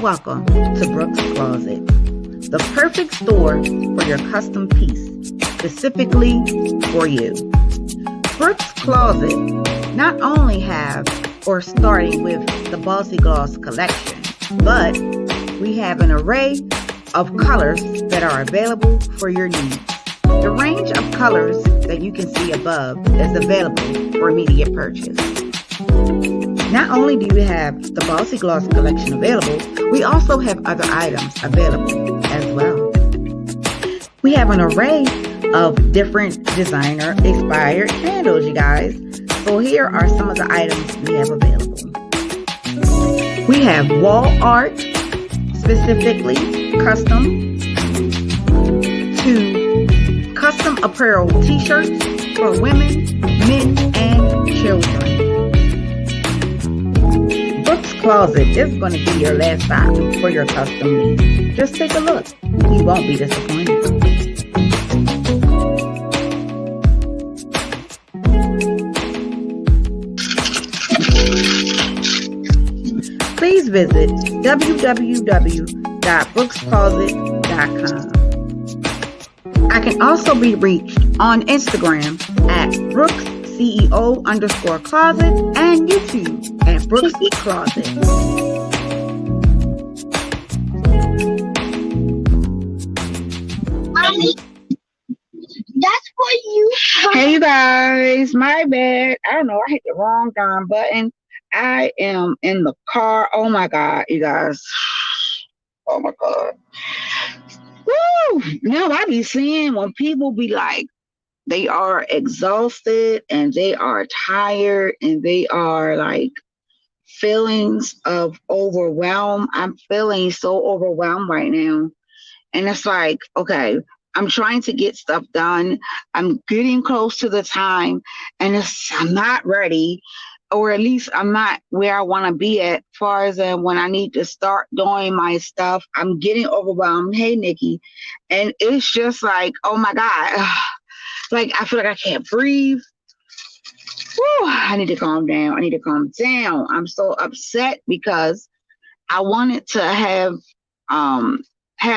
welcome to Brooks Closet, the perfect store for your custom piece, specifically for you. Brooks Closet not only have or starting with the Bossy Gloss collection, but we have an array of colors that are available for your needs. The range of colors that you can see above is available for immediate purchase. Not only do we have the Bossy Gloss collection available, we also have other items available as well. We have an array of different designer-inspired candles, you guys. So here are some of the items we have available. We have wall art, specifically custom, to custom apparel t-shirts for women, men, and children. Brooks Closet is going to be your last stop for your custom needs. Just take a look. You won't be disappointed. Please visit www.brookscloset.com. I can also be reached on Instagram at BrooksCEO_closet and YouTube at Brooks Closet. That's what you. Hey you guys, my bad. I don't know, I hit the wrong darn button. I am in the car. Oh my God, you guys. Oh my God. Woo! Now I be seeing when people be like, they are exhausted and they are tired and they are like feelings of overwhelm. I'm feeling so overwhelmed right now. And it's like, okay, I'm trying to get stuff done. I'm getting close to the time and I'm not ready, or at least I'm not where I want to be at as far as when I need to start doing my stuff. I'm getting overwhelmed. Hey, Nikki. And it's just like, oh my God. Like, I feel like I can't breathe. Whew, I need to calm down. I'm so upset because I wanted to have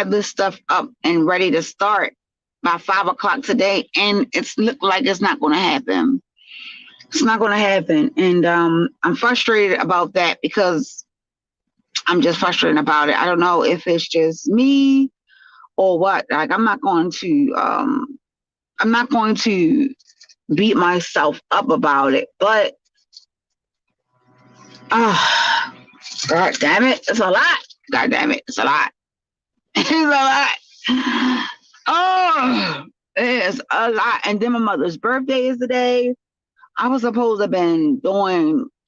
this stuff up and ready to start by 5 o'clock today. And it's looked like it's not going to happen. It's not going to happen. And I'm frustrated about that because I'm just frustrated about it. I don't know if it's just me or what. Like, I'm not going to beat myself up about it, but God damn it, it's a lot. God damn it, it's a lot. It's a lot. Oh, it's a lot. And then my mother's birthday is today. I was supposed to have been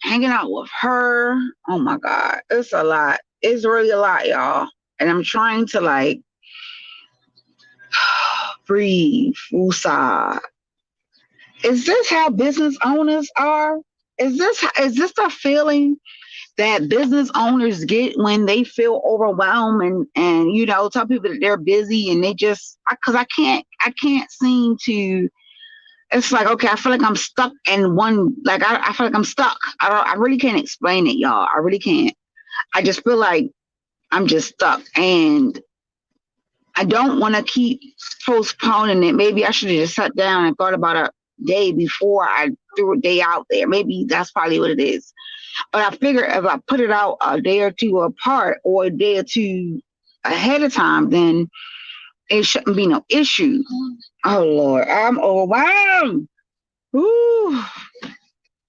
hanging out with her. Oh my God, it's a lot. It's really a lot, y'all. And I'm trying to like breathe, woosah. Is this how business owners are? Is this the feeling that business owners get when they feel overwhelmed and you know, tell people that they're busy and they just, because I can't seem to. It's like, okay, I feel like I'm stuck in one, like I feel like I'm stuck. I really can't explain it, y'all. I really can't. I just feel like I'm just stuck and I don't want to keep postponing it. Maybe I should have just sat down and thought about a day before I threw a day out there. Maybe that's probably what it is. But I figure if I put it out a day or two apart or a day or two ahead of time, then it shouldn't be no issue. Oh Lord, I'm overwhelmed. Ooh,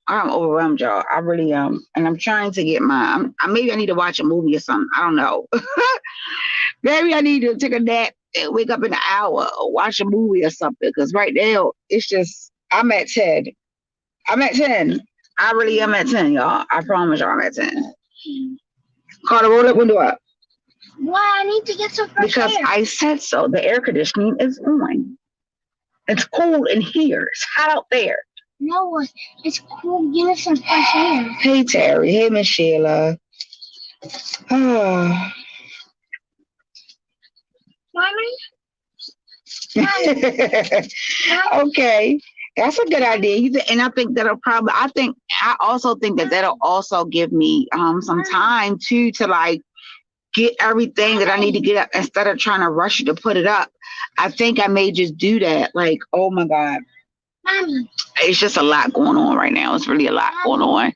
I'm overwhelmed, y'all. I really am. And I'm trying to get maybe I need to watch a movie or something. I don't know. Maybe I need to take a nap and wake up in an hour or watch a movie or something. Because right now, it's just, I'm at 10. I really am at 10, y'all. I promise y'all I'm at 10. Carter, roll that window up. Why? I need to get some fresh because air. I said so. The air conditioning is on. It's cold in here. It's hot out there. No, it's cool. Give us some fresh air. Hey, Terry. Hey, Miss Sheila. Oh. Mommy? Okay. That's a good idea. And I think that'll I also think that that'll also give me some time to like get everything that I need to get up instead of trying to rush it to put it up. I think I may just do that. Like, oh my God. Mommy. It's just a lot going on right now. It's really a lot going on.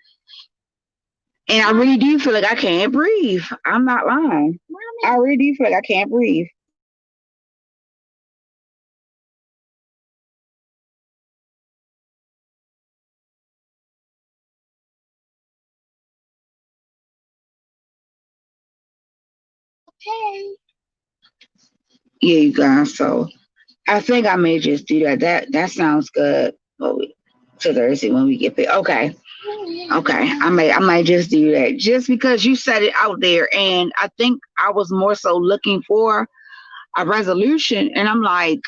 And I really do feel like I can't breathe. I'm not lying. I really do feel like I can't breathe. Okay. Yeah, you guys. So I think I may just do that. That sounds good. To Thursday when we get paid. Okay. Okay. I might just do that. Just because you said it out there, and I think I was more so looking for a resolution, and I'm like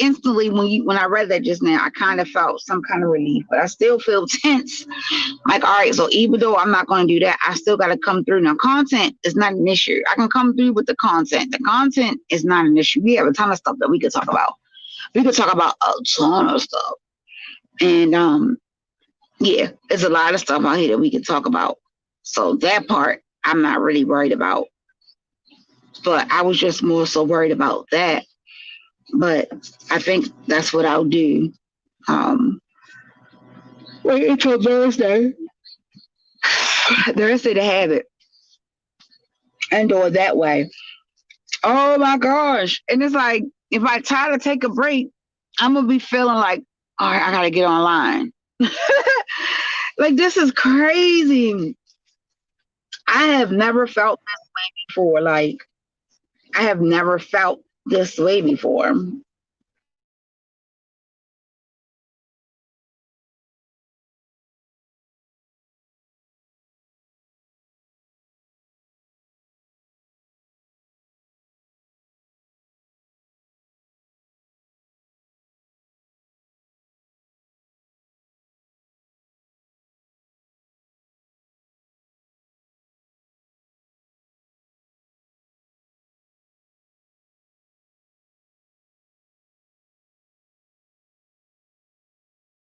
instantly when I read that just now, I kind of felt some kind of relief, but I still feel tense. Like, all right, so even though I'm not going to do that, I still got to come through. Now, content is not an issue. I can come through with the content. The content is not an issue. We have a ton of stuff that we could talk about. We could talk about a ton of stuff, and yeah, there's a lot of stuff out here that we can talk about. So that part, I'm not really worried about. But I was just more so worried about that. But I think that's what I'll do. Um, Wait until Thursday. Thursday to have it and do it that way. Oh my gosh. And it's like, if I try to take a break, I'm going to be feeling like, all right, I got to get online. Like, this is crazy. I have never felt this way before. Like, I have never felt this way before.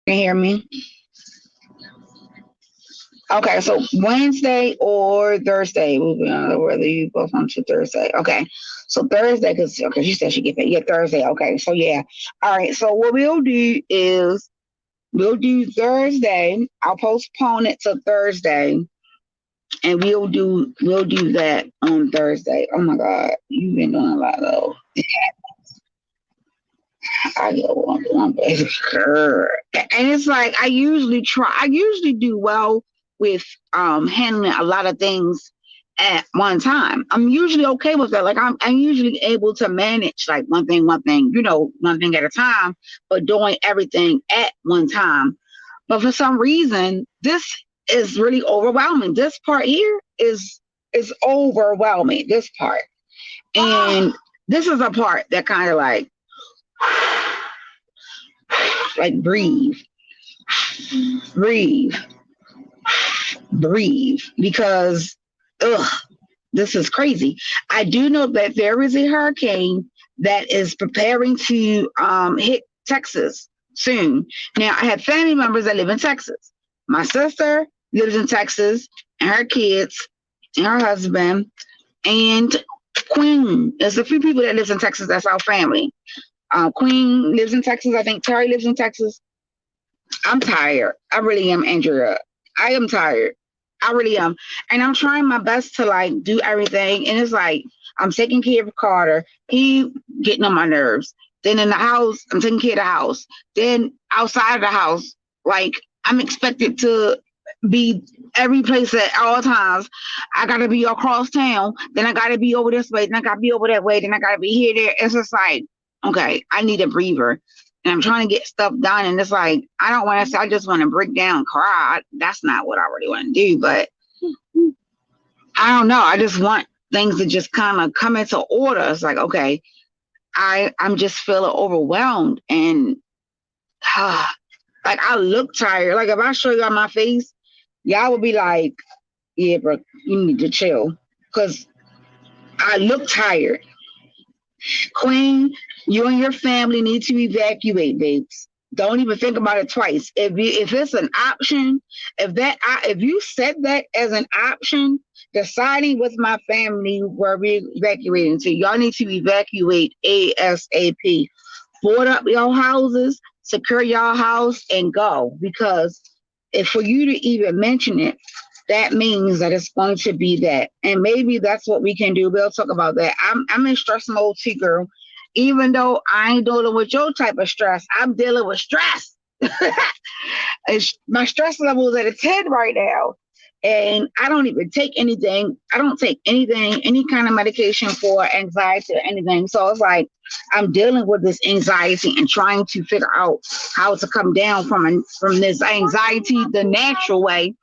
Can you hear me? Okay, so Wednesday or Thursday, moving on whether you both on to Thursday. Okay, so Thursday, because okay, she said she get paid. Yeah, Thursday. Okay, so yeah. All right, so what we'll do is we'll do Thursday. I'll postpone it to Thursday, and we'll do that on Thursday. Oh my God, you've been doing a lot though. I go on, baby girl. And it's like I usually do well with handling a lot of things at one time. I'm usually okay with that. Like I'm usually able to manage like one thing, one thing at a time, but doing everything at one time. But for some reason, this is really overwhelming. This part here is overwhelming. This part. And this is a part that kind of like breathe, breathe, because ugh, this is crazy. I do know that there is a hurricane that is preparing to hit Texas soon. Now, I have family members that live in Texas. My sister lives in Texas, and her kids, and her husband, and Queen. There's a few people that lives in Texas. That's our family. Queen lives in Texas. I think Terry lives in Texas. I'm tired. I really am, Andrea. I am tired. I really am. And I'm trying my best to like do everything. And it's like I'm taking care of Carter. He getting on my nerves. Then in the house, I'm taking care of the house. Then outside of the house, like I'm expected to be every place at all times. I gotta be across town. Then I gotta be over this way. Then I gotta be over that way. Then I gotta be here, there. It's just like, okay, I need a breather. And I'm trying to get stuff done. And it's like, I don't want to say, I just want to break down, cry. That's not what I really want to do. But I don't know. I just want things to just kind of come into order. It's like, okay, I'm just feeling overwhelmed. And like, I look tired. Like, if I show you on my face, y'all would be like, yeah, bro, you need to chill. Because I look tired. Queen, you and your family need to evacuate, babes. Don't even think about it twice. If it's an option, if you said that as an option, deciding with my family where we're evacuating to. Y'all need to evacuate ASAP. Board up your houses, secure your house, and go. Because if for you to even mention it, that means that it's going to be that. And maybe that's what we can do. We'll talk about that. I'm in stress mode too, girl. Even though I ain't dealing with your type of stress, I'm dealing with stress. My stress level is at a 10 right now. And I don't even take anything. I don't take anything, any kind of medication for anxiety or anything. So it's like I'm dealing with this anxiety and trying to figure out how to come down from this anxiety the natural way,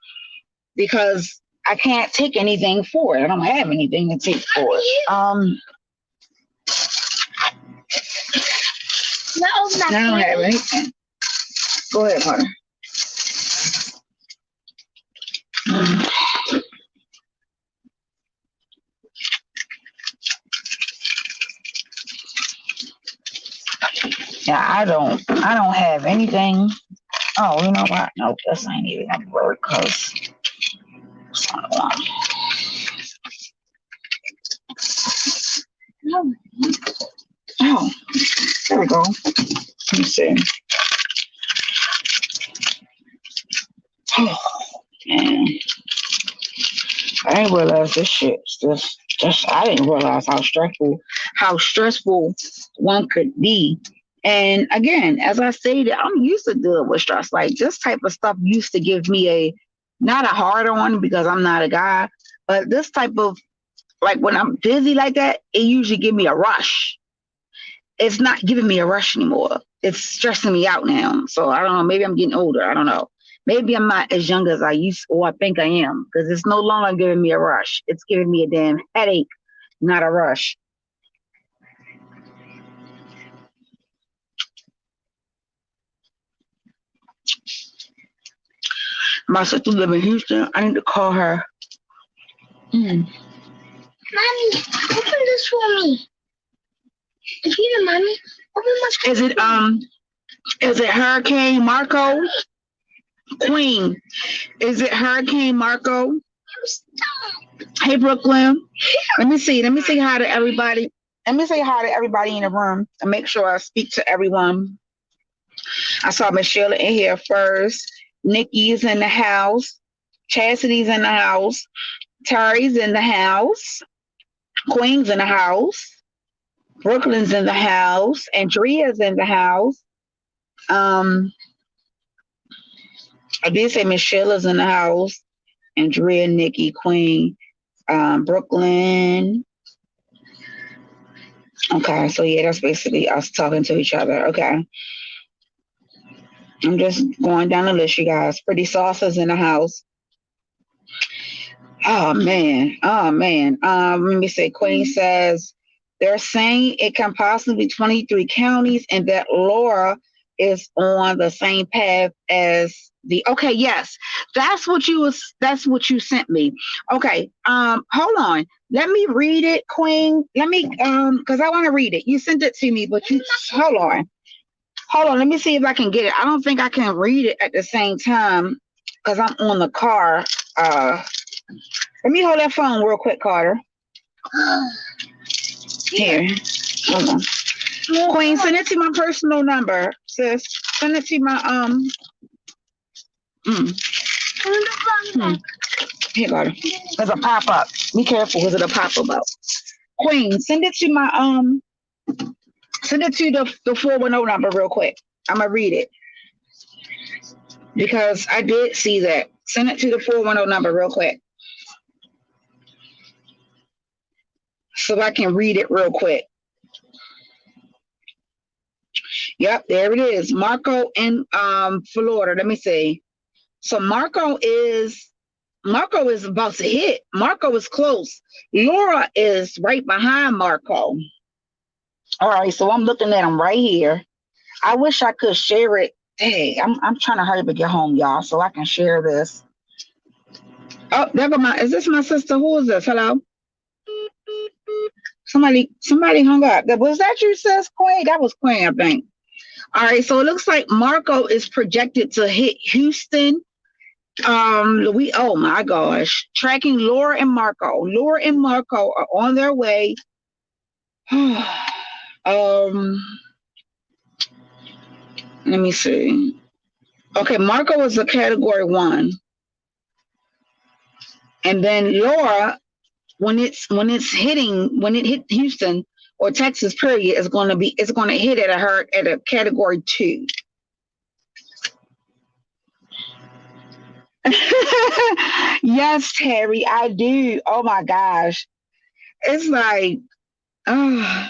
because I can't take anything for it. I don't have anything to take for it. I don't have anything. Go ahead, honey. Yeah, I don't have anything. Oh, you know what? Nope, this ain't even gonna work because oh, there we go. Let me see. Oh man, I didn't realize this shit's just I didn't realize how stressful one could be. And again, as I stated, I'm used to dealing with stress. Like this type of stuff used to give me a not a hard on because I'm not a guy, but this type of like when I'm busy like that, it usually give me a rush. It's not giving me a rush anymore. It's stressing me out now. So I don't know. Maybe I'm getting older. I don't know. Maybe I'm not as young as I used or I think I am because it's no longer giving me a rush. It's giving me a damn headache, not a rush. My sister lives in Houston. I need to call her. Mommy, open this for me. If you know, Mommy, open my. Is it Hurricane Marco? Queen. Is it Hurricane Marco? Hey Brooklyn. Let me see. Let me say hi to everybody. Let me say hi to everybody in the room and make sure I speak to everyone. I saw Michelle in here first. Nikki's in the house. Chastity's in the house. Terry's in the house. Queen's in the house. Brooklyn's in the house. Andrea's in the house. I did say Michelle is in the house. Andrea, Nikki, Queen, Brooklyn. Okay, so yeah, that's basically us talking to each other. Okay. I'm just going down the list, you guys. Pretty Saucer's in the house. Oh man. Oh man. Let me say Queen says they're saying it can possibly be 23 counties and that Laura is on the same path as the okay, yes. That's what you sent me. Okay. Hold on. Let me read it, Queen. Let me because I want to read it. You sent it to me, but you hold on. Hold on, let me see if I can get it. I don't think I can read it at the same time because I'm on the car. Let me hold that phone real quick, Carter. Here. Hold on. Queen, send it to my personal number, sis. Send it to my Here, Carter. There's a pop-up. Be careful because it'll pop up. Queen, send it to my send it to the 410 number real quick. I'm gonna read it. Because I did see that. Send it to the 410 number real quick. So I can read it real quick. Yep, there it is. Marco in Florida. Let me see. So Marco is about to hit. Marco is close. Laura is right behind Marco. All right, so I'm looking at him right here. I wish I could share it. Hey, I'm trying to hurry to get home, y'all, so I can share this. Oh, never mind. Is this my sister? Who is this? Hello? Somebody hung up. Was that you, sis? Queen? That was Queen, I think. All right, so it looks like Marco is projected to hit Houston Oh my gosh, tracking Laura and Marco. Laura and Marco are on their way. um, let me see. Okay, Marco is a category 1, and then Laura, when it hit Houston or Texas, period, it's going to hit at a category 2. Yes, Terry, I do. Oh my gosh, it's like, oh,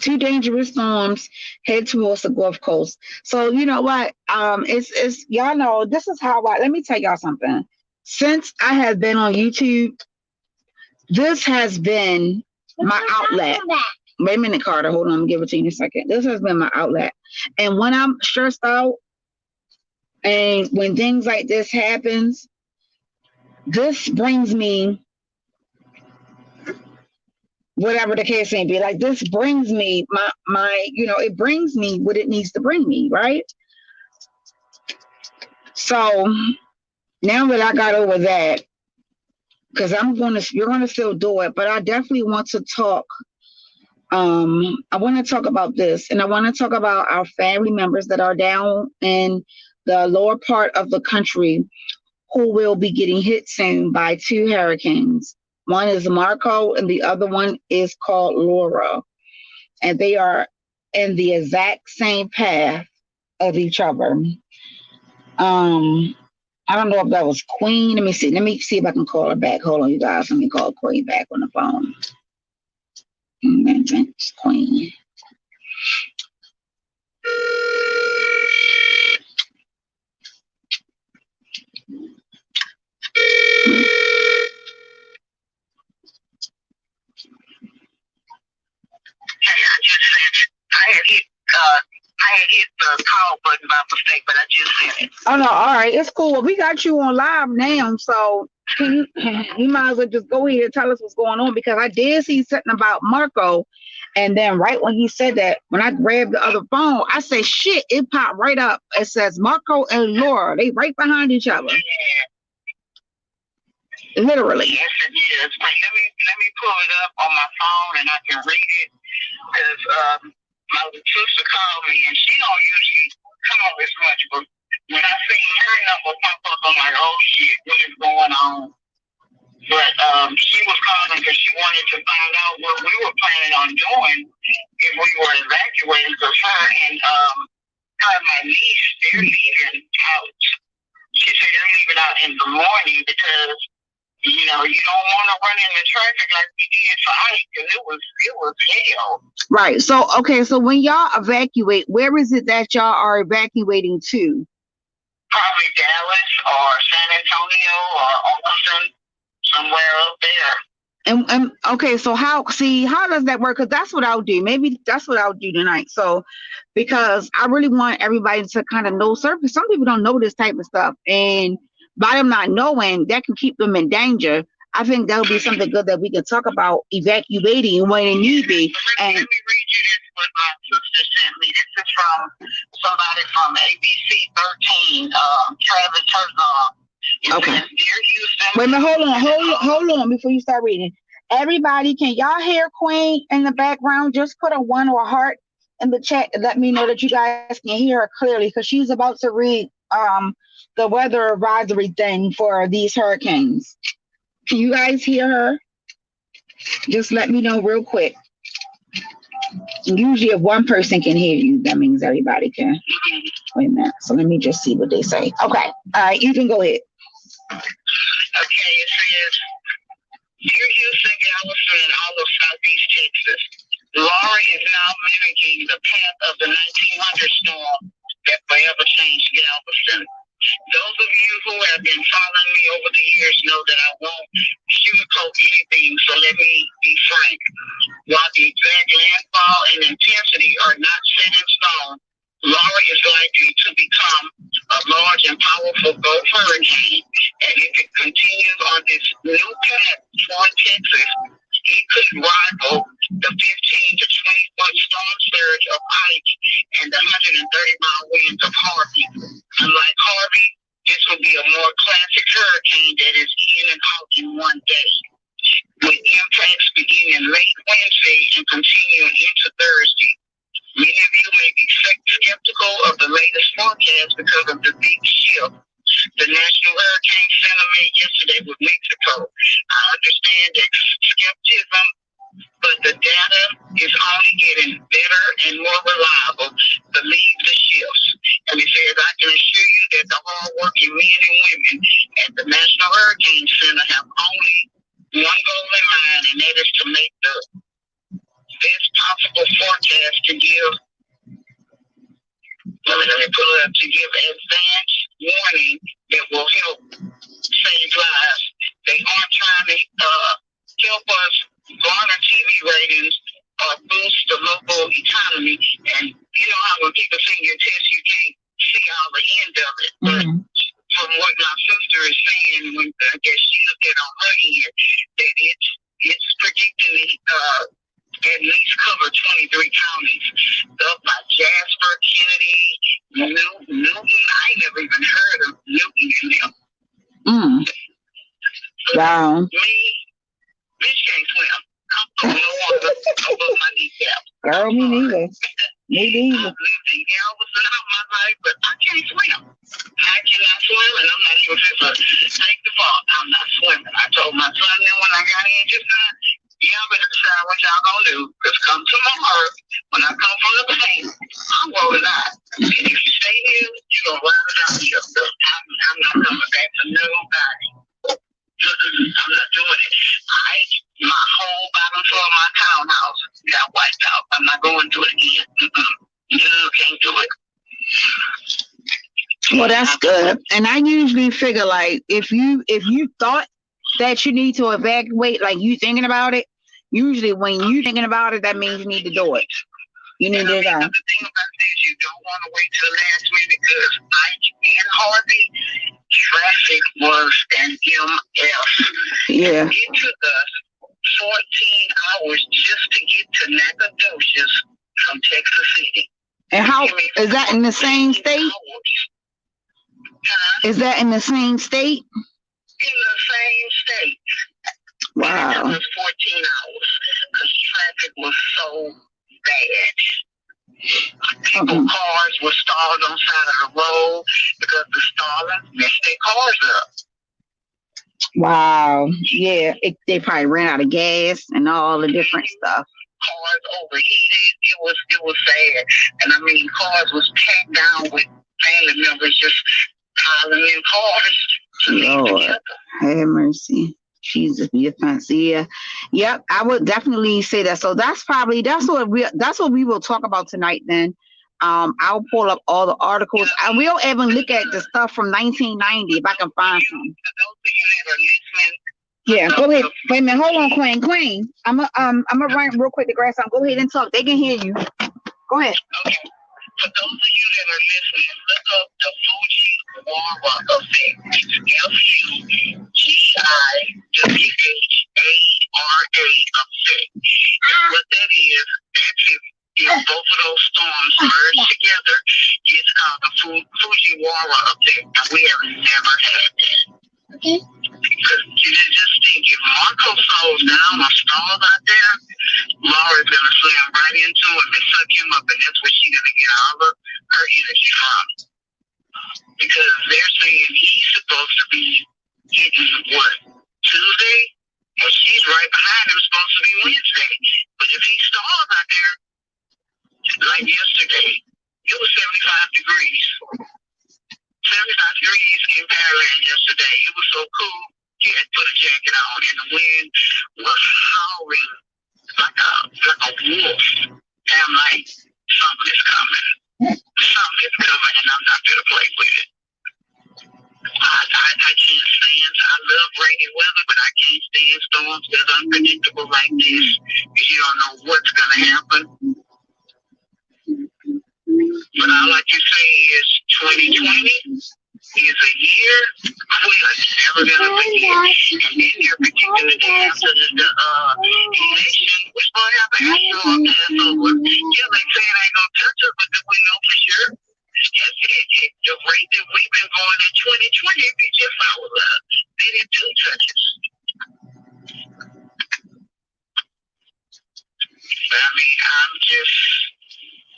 two dangerous storms head towards the Gulf Coast. So you know what? It's y'all know this is how I. Let me tell y'all something. Since I have been on YouTube, this has been my outlet. Wait a minute, Carter. Hold on, I'm gonna give it to you in a second. This has been my outlet, and when I'm stressed out, and when things like this happens, this brings me whatever the case may be. Like this brings me my it brings me what it needs to bring me, right? So now that I got over that, because you're gonna still do it, but I definitely want to talk. I want to talk about this, and I want to talk about our family members that are down in the lower part of the country who will be getting hit soon by 2 hurricanes. One is Marco, and the other one is called Laura, and they are in the exact same path of each other. Um, I don't know if that was Queen. Let me see. Let me see if I can call her back. Hold on, you guys. Let me call Queen back on the phone. Queen. I had hit the call button by mistake, but I just sent it. Oh no, all right, it's cool. Well, we got you on live now, so can you might as well just go ahead and tell us what's going on, because I did see something about Marco, and then right when he said that, when I grabbed the other phone, I say shit, it popped right up. It says Marco and Laura, they right behind each other. Yeah. Literally. Yes, it is. Wait, let me pull it up on my phone and I can read it, because my sister called me and she don't usually call as much, but when I seen her number pop up, I'm like, oh shit, what is going on? But she was calling because she wanted to find out what we were planning on doing if we were evacuating, because her and my niece, they're leaving out. She said they're leaving out in the morning because you don't want to run into traffic like we did tonight, because it was hell. Right. So okay. So when y'all evacuate, where is it that y'all are evacuating to? Probably Dallas or San Antonio or Austin, somewhere up there. And okay, so how does that work? Because that's what I'll do. Maybe that's what I'll do tonight. So, because I really want everybody to kind of know certain. Some people don't know this type of stuff, and by them not knowing, that can keep them in danger. I think that'll be something good that we can talk about evacuating when it need be. And let me read you this what my sister sent me. This is from somebody from ABC 13, Travis Herzog. Okay. Wait a minute, hold on before you start reading. Everybody, can y'all hear Queen in the background? Just put a 1 or a heart in the chat and let me know that you guys can hear her clearly, because she's about to read the weather advisory thing for these hurricanes. Can you guys hear her? Just let me know real quick. Usually if one person can hear you, that means everybody can. Wait a minute. So let me just see what they say. Okay. All right, you can go ahead. Okay, it says, dear Houston, Galveston, and all of Southeast Texas, Laura is now mimicking the path of the 1900 storm that forever changed Galveston. Those of you who have been following me over the years know that I won't sugarcoat anything, so let me be frank. While the exact landfall and intensity are not set in stone, Laura is likely to become a large and powerful Gulf hurricane, and if it continues on this new path toward Texas, it could rival the 15 to 20-foot storm surge of Ike and the 130-mile winds of Harvey. Unlike Harvey, this will the latest forecast because of the big shift. The National Hurricane Center made yesterday with Mexico. I understand that skepticism, but the data is only getting better and more reliable. Believe the shifts. And he says, I can assure you that the hardworking men and women at the National Hurricane Center have only one goal in mind, and that is to make the best possible forecast to give. Let me pull it up to give advance warning that will help save lives. They aren't trying to help us garner TV ratings or boost the local economy. And you know how when people send you a test, you can't see all the end of it. But from what my sister is saying, when I guess she looked at on her end, that it's predicting at least cover 23 counties, up by Jasper, Kennedy, Newton. I never even heard of Newton in them. Wow. Me, bitch can't swim. I'm no water above my kneecap. Girl, me neither. Me neither. I've lived in Galveston all my life, but I can't swim. I cannot swim, and I'm not even fit to take the fall. I'm not swimming. I told my son then when I got in just now, y'all better decide what y'all gonna do. Because come tomorrow, when I come from the bank, I'm rolling out. And if you stay here, you're gonna ride it out here. So I'm not coming back to nobody. I'm not doing it. My whole bottom floor of my townhouse got wiped out. I'm not going to it again. You can't do it. Well, that's good. And I usually figure like if you thought that you need to evacuate, like you thinking about it, usually when you thinking about it, that means you need to do it. You need to do that. The thing about this, you don't want to wait till the last minute because in Harvey, traffic was an MF. Yeah. It took us 14 hours just to get to Nacogdoches from Texas City. And how is that in the same state? Is that in the same state? In the same state. Wow. It took us 14 hours because traffic was so bad. Cars were stalled on the side of the road because the stalling messed their cars up. Wow. Yeah. They probably ran out of gas and all the different stuff. Cars overheated. It was sad. And I mean, cars was packed down with family members just piling in cars. Lord, have mercy. Jesus, be offensive. Yeah. Yep. I would definitely say that. So that's what we will talk about tonight then. I'll pull up all the articles. And we'll even look at the stuff from 1990 if I can find some. Yeah, go ahead. Wait a minute. Hold on, Queen. I'm gonna run real quick to grab something. Go ahead and talk. They can hear you. Go ahead. Okay. For those of you that are listening, look up the Fujiwara effect. Fujiwara effect. And what that is, that's if both of those storms merge together, it's called the Fujiwara effect. And we have never had that. Okay. Because you just think if Marco slows down or stalls out there, Laura's gonna slam right into him and suck him up, and that's where she's gonna get all of her energy from. Because they're saying he's supposed to be hitting Tuesday, and she's right behind him, supposed to be Wednesday. But if he stalls out there, like yesterday, it was 75 degrees. 75 degrees in Paris yesterday. It was so cool. He had put a jacket on, and the wind was howling like a wolf. And I'm like, something is coming. Something is coming, and I'm not going to play with it. I can't stand. I love rainy weather, but I can't stand storms that's unpredictable like this. You don't know what's going to happen. But all I can say is 2020 is a year we are never going to forget. And then you're predicting the day after the election, which might have an actual Passover. Yeah, they say it ain't going to touch us, but do we know for sure? Yes, the rate that we've been going in 2020, if it just our love, then it do touch us. But I mean, this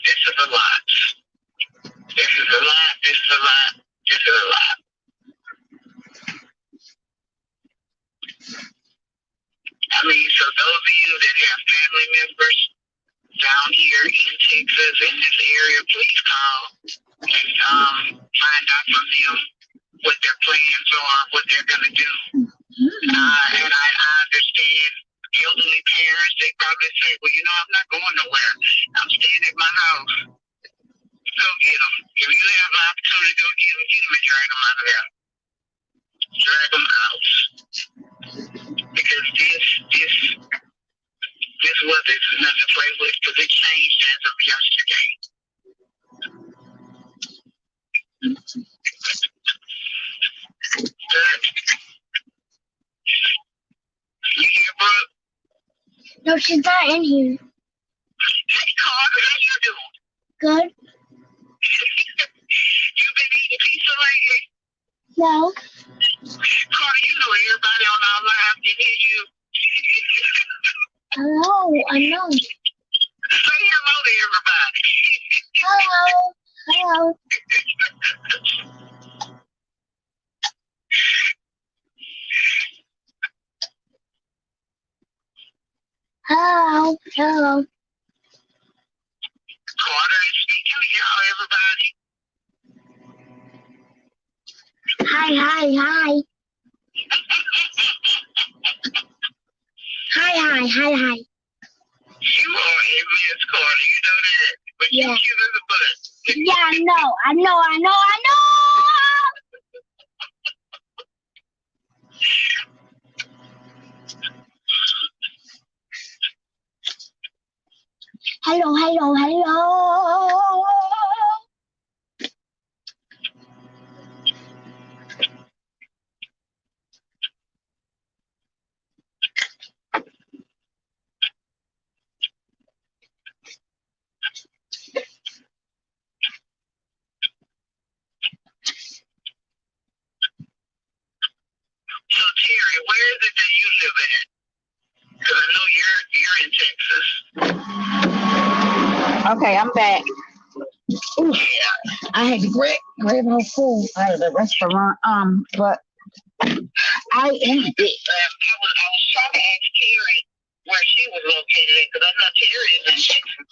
is a lot. This is you're in Texas in this area, please call and find out from them what their plans are, what they're going to do. And I understand elderly parents, they probably say, well, I'm not going nowhere. I'm staying at my house. Go get them. If you have an opportunity to go get them and drag them out of there. Drag them out. Because this weather is nothing to play with, because it changed as of yesterday. You hear, Brooke? No, she's not in here. Hey, Carter, how you doing? Good? You been eating pizza lately? No. Carter, everybody on our live can hear you. Hello, I know. Say hello to everybody. Hello. Hello. Hello. Hello. Carter is speaking to y'all, everybody. Hi. Hi. Hi. You are a Miss Carter, you know that. But Yeah. you cute as a butt. Yeah, I know. Hello. So Terry, where is it that you live at? Because I know you're in Texas. Okay, I'm back. Ooh, I had to grab her food out of the restaurant. But I ended it. I was trying to ask Terry where she was located at, because I know Terry is in Texas.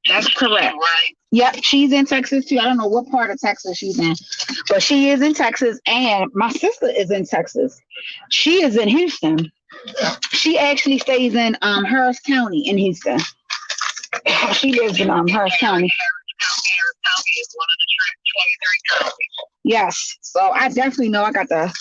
That's correct. Right. Yep, she's in Texas too. I don't know what part of Texas she's in, but she is in Texas, and my sister is in Texas. She is in Houston. She actually stays in Harris County in Houston. She lives in Harris County. Harris County is one of the 23 counties. Yes, so I definitely know I got to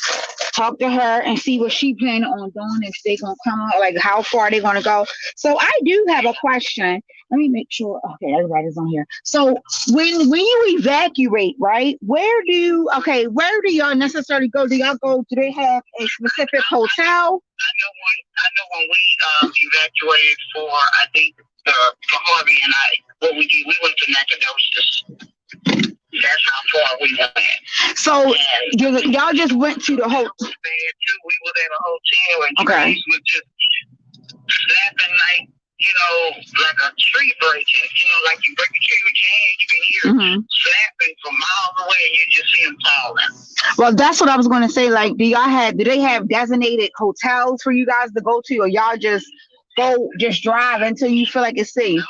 talk to her and see what she planning on doing, if they gonna come up, like how far they gonna go. So I do have a question. Let me make sure. Okay, everybody's on here. So when you evacuate, right? Where do y'all necessarily go? Do they have a specific hotel? I know when we evacuated for, I think, for Harvey and I, what we did, we went to Nacogdoches. That's how far we went. So y'all just went to the hotel. We was at a hotel, and okay. Trace was just snapping like, like a tree breaking. Like you break a tree with your hand, you can hear snapping from miles away, and you just see him falling. Well, that's what I was going to say. Like, do they have designated hotels for you guys to go to, or y'all just drive until you feel like it's safe?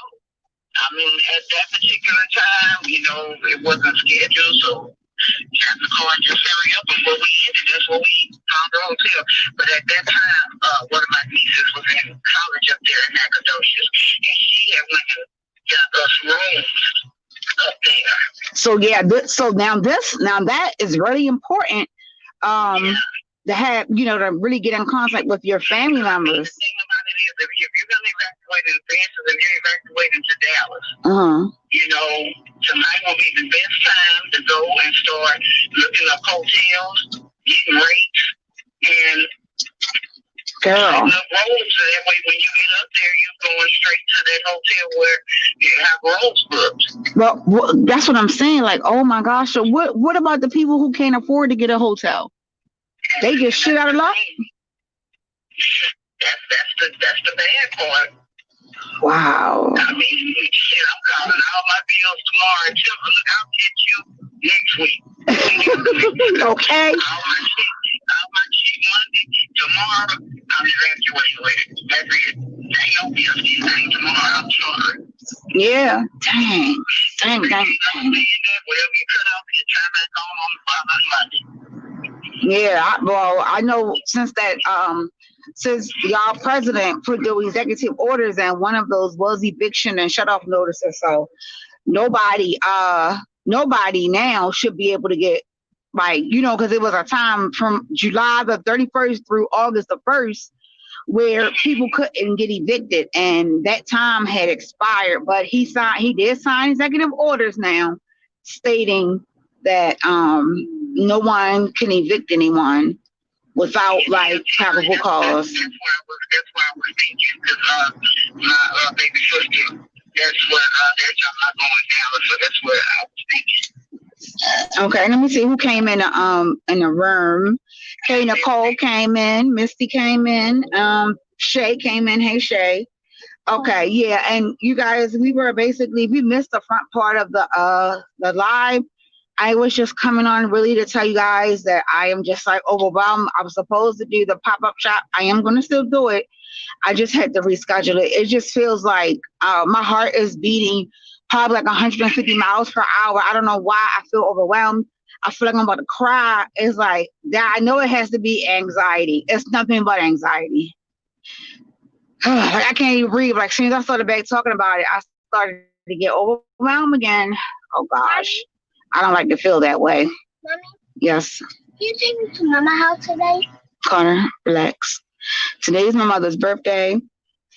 I mean, at that particular time, it wasn't scheduled, so the car just hurry up and where we ended. That's where we found the hotel. But at that time, one of my nieces was in college up there in Nacogdoches, and she had went and got us rooms up there. So yeah, now that is really important. To have, to really get in contact with your family members. The thing about it is, if you're going to evacuate in Texas, if you're evacuating to Dallas, tonight will be the best time to go and start looking up hotels, getting rates, and girl. Up rooms, so that way when you get up there, you're going straight to that hotel where you have rooms booked. Well, that's what I'm saying. Like, oh my gosh. So what about the people who can't afford to get a hotel? They just shit out of luck. That's the bad part. Wow. I mean, shit, I'm calling all my bills tomorrow. And I'll get you next week. Okay. All my shit Monday. Tomorrow, I'm evacuating. That's it. Ain't no bills getting paid tomorrow. I'm sorry. Yeah. Dang. Dang, If you dang, keep on dang. saying that, whatever you cut off, you turn back on the bottom Monday. Yeah, well, I know since y'all president put the executive orders and one of those was eviction and shut off notices, so nobody nobody now should be able to get, like, because it was a time from July the 31st through August the 1st where people couldn't get evicted, and that time had expired. But he did sign executive orders now stating that no one can evict anyone without like probable cause. That's why I was thinking, because my baby sister, that's what they're talking about going down. So that's what I was thinking. Okay, let me see who came in the room. Okay, Nicole came in, Misty came in, Shay came in. Hey Shay. Okay, yeah, and you guys, we missed the front part of the live. I was just coming on really to tell you guys that I am just like overwhelmed. I was supposed to do the pop-up shop. I am going to still do it. I just had to reschedule it. It just feels like my heart is beating probably like 150 miles per hour. I don't know why I feel overwhelmed. I feel like I'm about to cry. It's like that. I know it has to be anxiety. It's nothing but anxiety. Like I can't even breathe. Like as soon as I started back talking about it, I started to get overwhelmed again. Oh gosh. I don't like to feel that way. Mommy, Yes. you take me to Mama house today? Connor, relax. Today's my mother's birthday,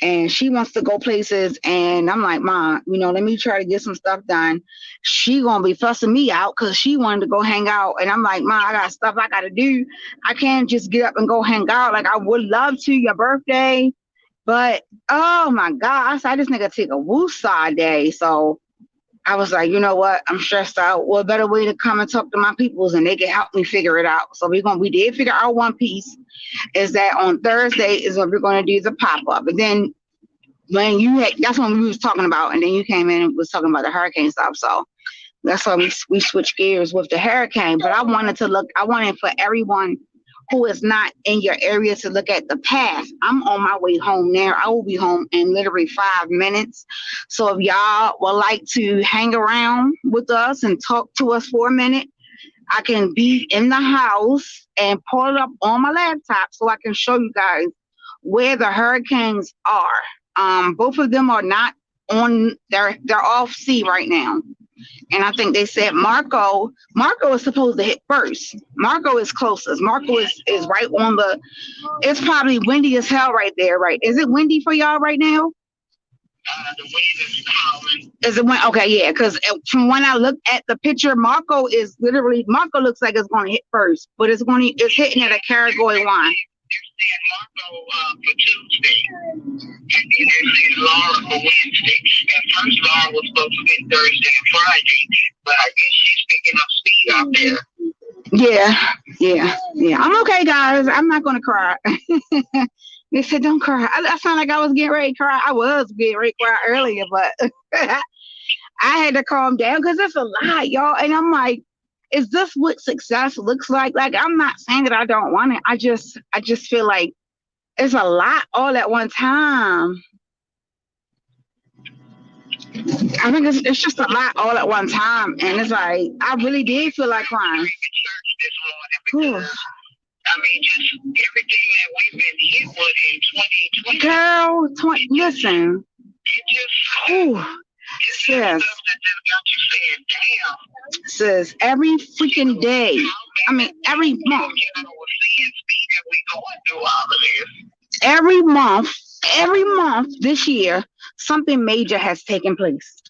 and she wants to go places, and I'm like, Mom, let me try to get some stuff done. She gonna be fussing me out because she wanted to go hang out, and I'm like, Mom, I got stuff I gotta do. I can't just get up and go hang out. Like I would love to, your birthday, but oh my god, I said this nigga take a woosah day. So I was like, you know what? I'm stressed out. What better way to come and talk to my peoples and they can help me figure it out. So we did figure out one piece is that on Thursday is when we're going to do the pop up. And then that's when we was talking about, and then you came in and was talking about the hurricane stuff. So that's why we switched gears with the hurricane. But I wanted for everyone who is not in your area to look at the path. I'm on my way home now. I will be home in literally 5 minutes. So if y'all would like to hang around with us and talk to us for a minute, I can be in the house and pull it up on my laptop so I can show you guys where the hurricanes are. Both of them are not on. They're off sea right now. And I think they said Marco is supposed to hit first. Marco is closest. Marco is right on the. It's probably windy as hell right there. Right? Is it windy for y'all right now? The wind is howling. Is it wind? Okay, yeah. Because from when I look at the picture, Marco looks like it's going to hit first, but it's hitting at a category 1. They're saying Marco for Tuesday, and then they're saying Laura for Wednesday. At first, Laura was supposed to be Thursday and Friday, but I guess she's picking up speed out there. Yeah. I'm okay, guys. I'm not going to cry. They said, don't cry. I sound like I was getting ready to cry. I was getting ready to cry earlier, but I had to calm down because it's a lot, y'all. And I'm like, is this what success looks like? Like, I'm not saying that I don't want it. I just feel like it's a lot all at one time. I think it's just a lot all at one time. And it's like, I really did feel like crying. I mean, just everything that we've been hit with in 2020. Girl, listen. It just, Sis. Sis, every freaking day. I mean, every month. Every month this year, something major has taken place.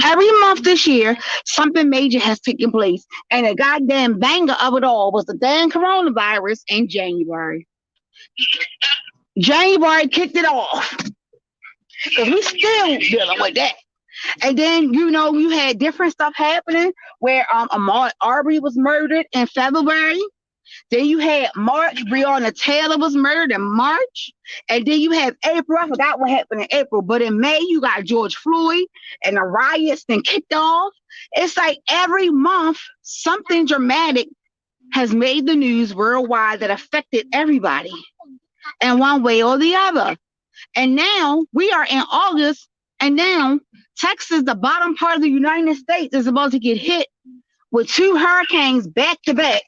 Every month this year, something major has taken place, and the goddamn banger of it all was the damn coronavirus in January. January kicked it off because we still dealing with that. And then you had different stuff happening where Ahmaud Arbery was murdered in February. Then you had March, Breonna Taylor was murdered in March. And then you have April. I forgot what happened in April. But in May, you got George Floyd and the riots then kicked off. It's like every month, something dramatic has made the news worldwide that affected everybody in one way or the other. And now we are in August And now Texas, the bottom part of the United States, is about to get hit with two hurricanes back to back.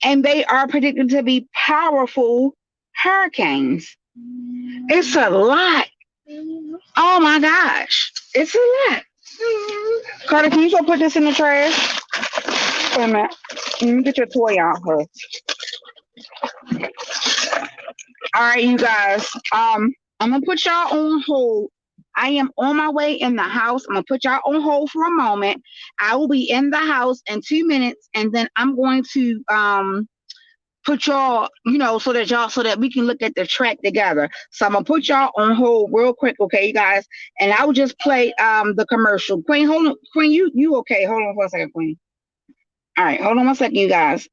And they are predicted to be powerful hurricanes. It's a lot. Oh my gosh. It's a lot. Carter, can you go put this in the trash? Wait a minute. Let me get your toy out here. All right, you guys. I'm gonna put y'all on hold. I am on my way in the house. I'm gonna put y'all on hold for a moment. I will be in the house in 2 minutes, and then I'm going to put y'all, so that we can look at the track together. So I'm gonna put y'all on hold real quick, okay, you guys? And I will just play the commercial. Queen, hold on. Queen, you okay? Hold on for a second, Queen. All right, hold on one second, you guys.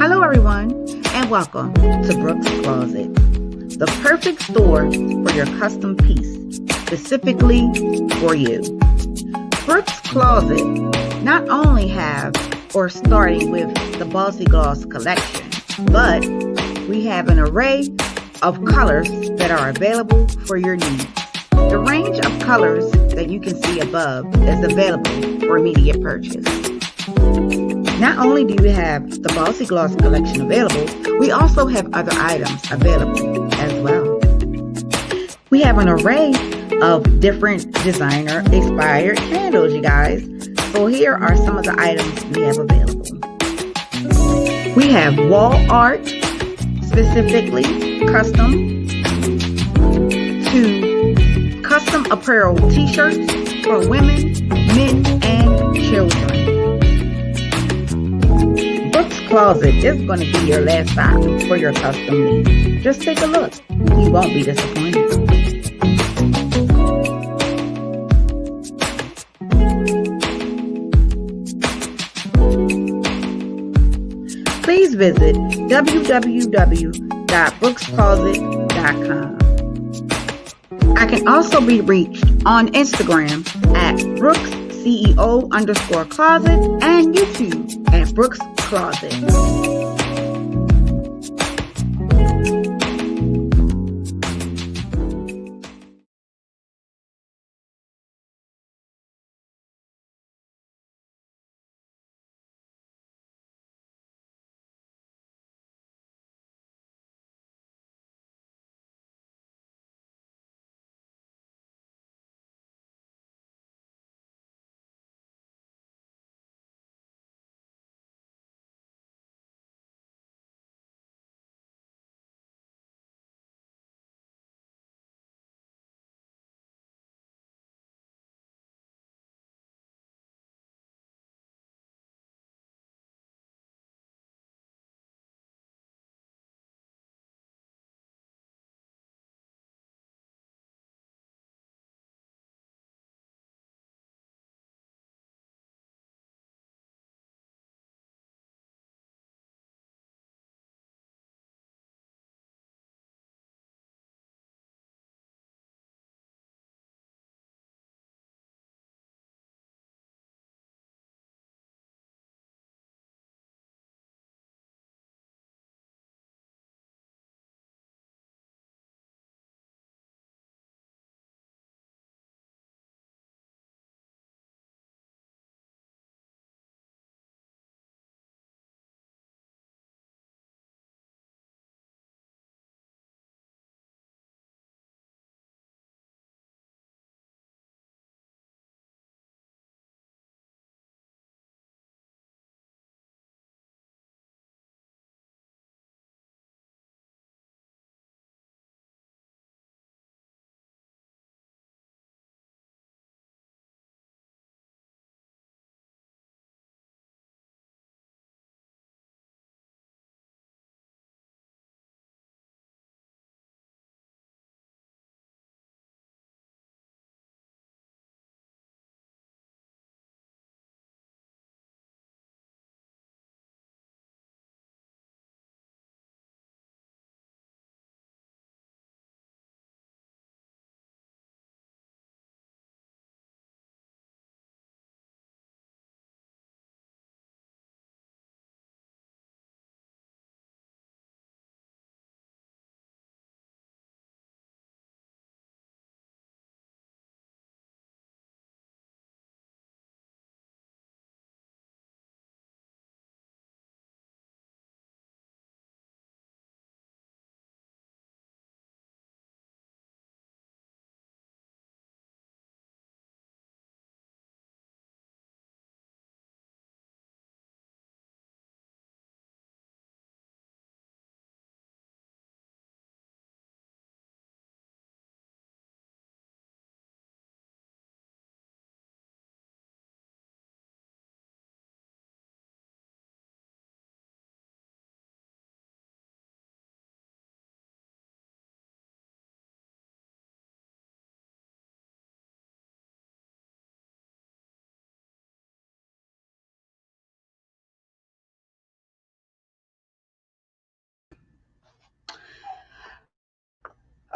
Hello, everyone, and welcome to Brooks Closet, the perfect store for your custom piece, specifically for you. Brooks Closet not only have or starting with the Bossy Gloss collection, but we have an array of colors that are available for your needs. The range of colors that you can see above is available for immediate purchase. Not only do we have the Bossy Gloss collection available, we also have other items available as well. We have an array of different designer inspired candles, you guys. So here are some of the items we have available. We have wall art, specifically custom to custom apparel t-shirts for women, men, and children. Brooks Closet is going to be your last stop for your custom needs. Just take a look. You won't be disappointed. Please visit www.brookscloset.com. I can also be reached on Instagram at BrooksCEO_closet and YouTube at Brooks Closet.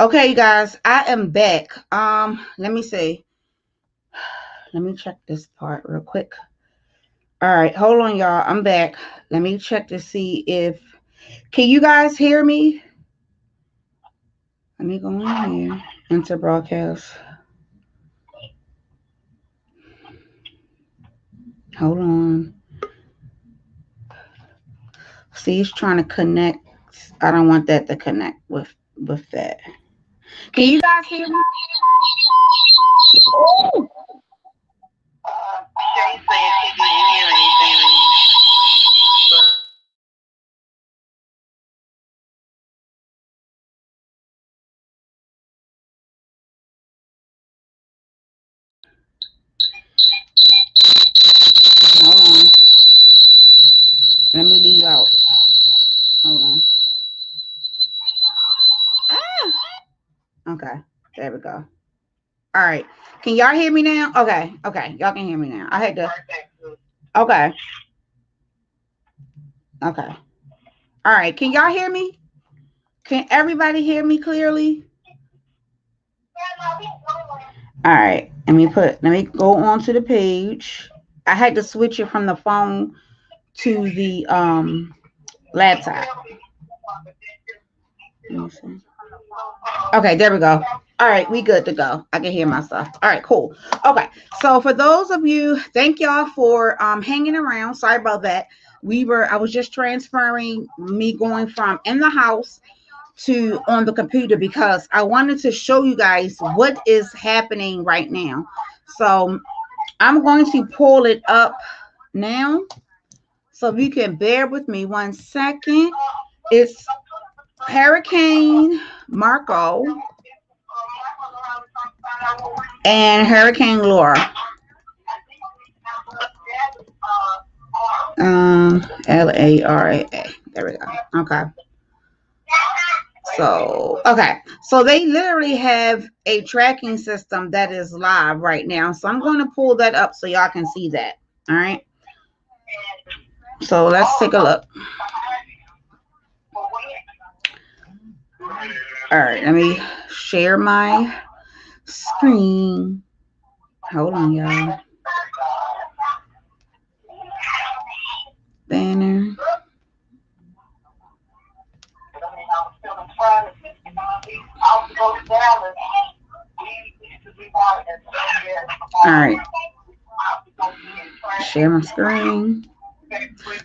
Okay, you guys, I am back. Let me see. Let me check this part real quick. All right, hold on, y'all. I'm back. Let me check to see if can you guys hear me? Let me go in here into broadcast. Hold on. See, it's trying to connect. I don't want that to connect with that. Can you guys hear me? Shay said she didn't hear anything, but Hold on. Let me leave out. Hold on. Okay. There we go. All right. Can y'all hear me now? Okay. Okay. Y'all can hear me now. I had to. Okay. Okay. All right. Can y'all hear me? Can everybody hear me clearly? All right. Let me go on to the page. I had to switch it from the phone to the laptop. Let me see. Okay, there we go. All right, we good to go. I can hear myself. All right, cool. Okay, so for those of you, thank y'all for hanging around. Sorry about that. I was just transferring me going from in the house to on the computer because I wanted to show you guys what is happening right now. So I'm going to pull it up now. So if you can bear with me 1 second. It's Hurricane Marco and Hurricane Laura. Lara. There we go. Okay. So they literally have a tracking system that is live right now. So I'm going to pull that up so y'all can see that. All right. So let's take a look. All right. Let me share my screen. Hold on, y'all. Banner. All right. Share my screen.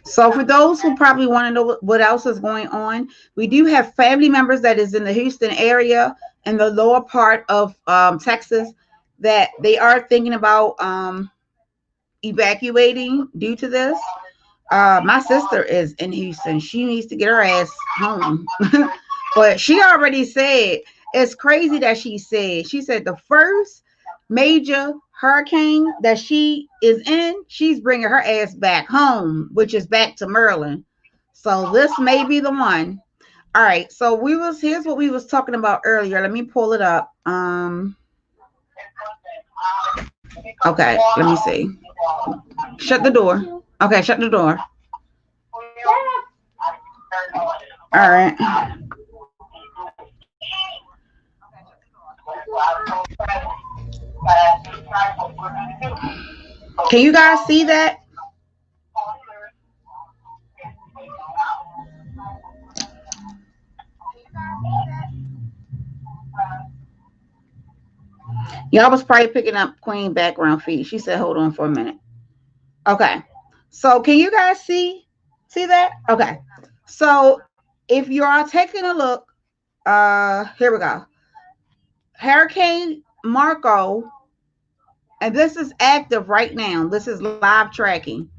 So for those who probably want to know what else is going on, we do have family members that is in the Houston area and the lower part of Texas that they are thinking about evacuating due to this. My sister is in Houston. She needs to get her ass home. But she already said it's crazy that she said the first major hurricane that she is in, she's bringing her ass back home, which is back to Maryland. So this may be the one. All right. So here's what we was talking about earlier. Let me pull it up. Okay, let me see. Shut the door. Okay, shut the door. All right. Can you guys see that? Y'all was probably picking up Queen background feed. She said, hold on for a minute. Okay. So can you guys see that? Okay. So if you are taking a look, here we go. Hurricane Marco, and this is active right now. This is live tracking.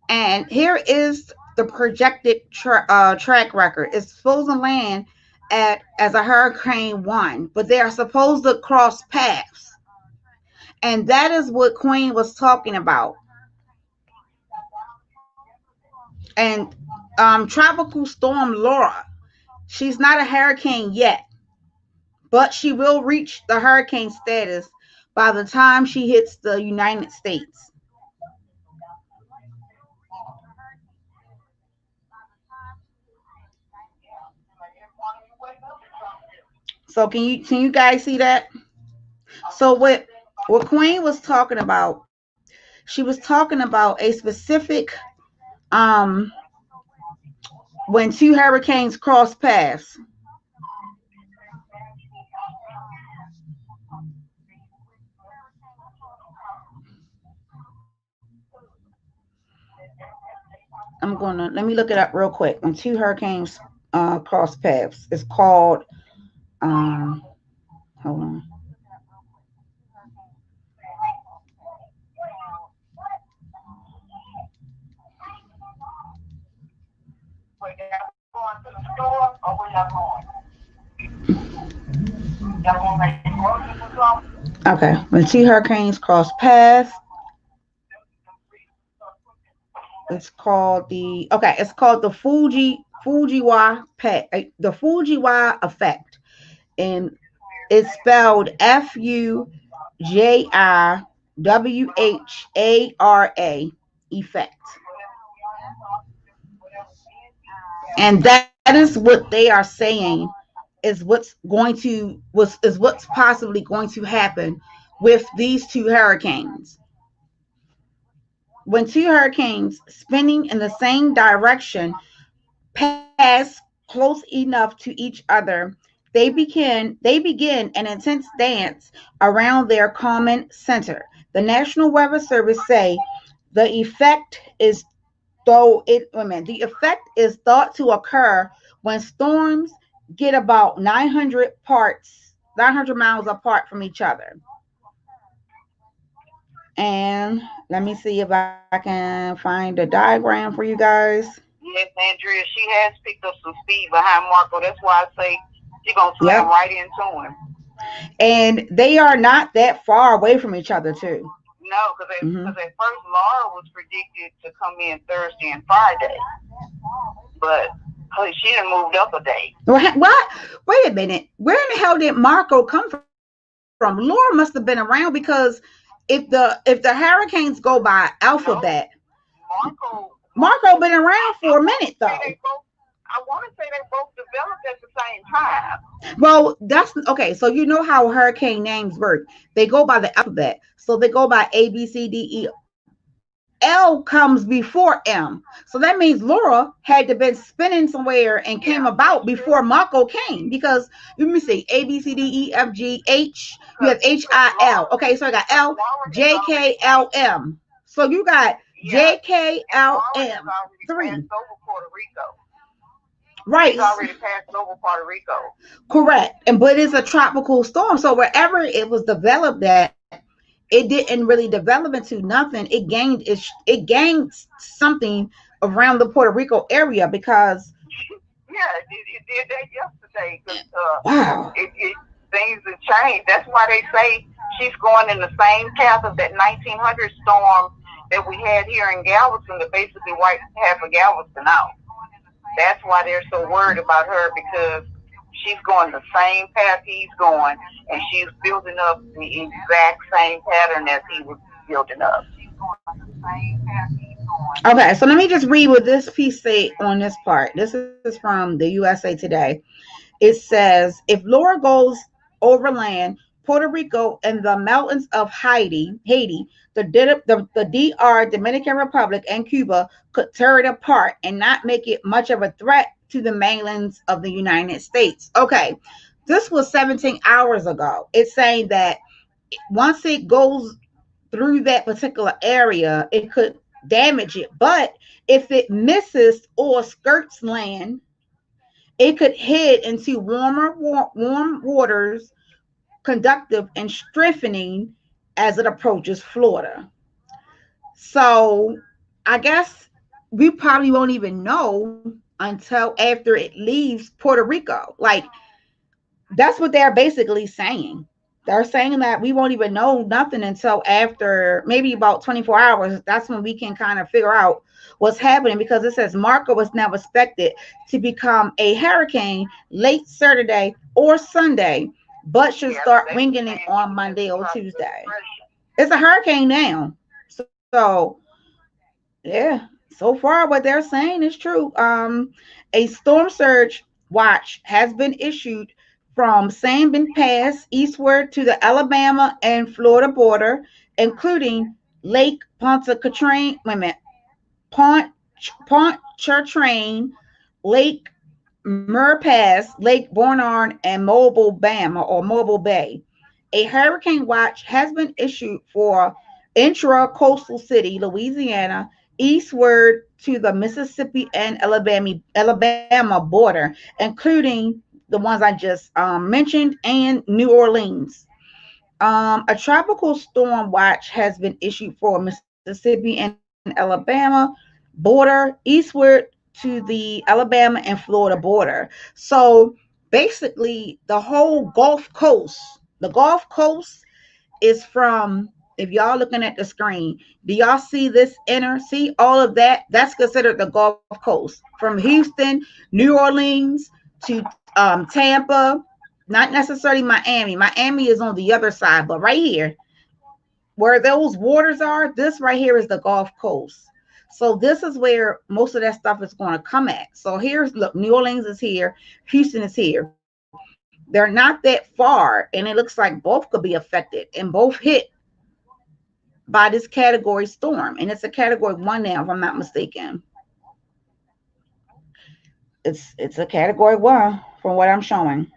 And here is the projected track record. It's supposed to land at as a Hurricane 1, but they are supposed to cross paths. And that is what Queen was talking about. And Tropical Storm Laura, she's not a hurricane yet, but she will reach the hurricane status by the time she hits the United States. So can you guys see that? So what Queen was talking about, she was talking about a specific um when two hurricanes cross paths. I'm gonna let me look it up real quick. When two hurricanes cross paths, it's called um hold on. Going to the store or where y'all going? Y'all going like groceries or something? Okay, when two hurricanes cross paths, it's called the Fujiwa effect, and it's spelled Fujiwhara effect, and that is what they are saying is what's possibly going to happen with these two hurricanes. When two hurricanes spinning in the same direction pass close enough to each other, they begin an intense dance around their common center. The National Weather Service say the effect is the effect is thought to occur when storms get about 900 miles apart from each other. And let me see if I can find a diagram for you guys. Yes, Andrea, she has picked up some speed behind Marco. That's why I say she gonna slam Yep. right into him. And they are not that far away from each other, too. No, because Hmm. at first Laura was predicted to come in Thursday and Friday, but she done moved up a day. What? Wait a minute. Where in the hell did Marco come from? Laura must have been around because if the hurricanes go by alphabet, No, Marco, Marco been around for a I want minute to say though. they both. I want to say they both developed at the same time. Well, that's okay. So you know how hurricane names work. They go by the alphabet. So they go by A, B, C, D, E. L comes before M. So that means Laura had to been spinning somewhere and came Yeah, about that's before true. Marco came because let me see A B C D E F G H. You have H Because I L. Okay, so I got L Laura has J already K L M. So you got yeah, J K and L Laura has M already three. passed over Puerto Rico. She's Right. already passed over Puerto Rico. Correct. And but it's a tropical storm. So wherever it was developed at, it didn't really develop into nothing. It gained something around the Puerto Rico area because Yeah, it did that yesterday because wow. it things have changed. That's why they say she's going in the same path of that 1900 storm that we had here in Galveston that basically wiped half of Galveston out. That's why they're so worried about her because she's going the same path he's going, and she's building up the exact same pattern as he was building up. Okay, so let me just read what this piece say on this part. This is from the USA Today. It says if Laura goes overland, Puerto Rico, and the mountains of Haiti, the DR, Dominican Republic, and Cuba could tear it apart and not make it much of a threat to the mainlands of the United States. Okay, this was 17 hours ago. It's saying that once it goes through that particular area, it could damage it. But if it misses or skirts land, it could head into warm waters, conductive and strengthening as it approaches Florida. So I guess we probably won't even know until after it leaves Puerto Rico. Like that's what they're basically saying. They're saying that we won't even know nothing until after maybe about 24 hours. That's when we can kind of figure out what's happening because it says Marco was now expected to become a hurricane late Saturday or Sunday, but should Yeah, because start they were winging it saying he on was in Monday the or tropical Tuesday. depression. It's a hurricane now. So yeah, so far what they're saying is true. A storm surge watch has been issued from Sanborn Pass eastward to the Alabama and Florida border, including Lake Pontchartrain, wait a minute, Pontchartrain, Lake Mur Pass, Lake Bornarn, and Mobile Bama or Mobile Bay. A hurricane watch has been issued for intra-coastal city, Louisiana, eastward to the Mississippi and Alabama border, including the ones I just mentioned and New Orleans. A tropical storm watch has been issued for Mississippi and Alabama border eastward to the Alabama and Florida border. So basically, the whole Gulf Coast, the Gulf Coast is from, if y'all looking at the screen, do y'all see this inner, see all of that? That's considered the Gulf Coast from Houston, New Orleans to Tampa, not necessarily Miami. Miami is on the other side, but right here, where those waters are, this right here is the Gulf Coast. So this is where most of that stuff is going to come at. So here's, look, New Orleans is here, Houston is here. They're not that far, and it looks like both could be affected and both hit by this category storm. And it's a category 1 now, if I'm not mistaken. It's a category 1 from what I'm showing.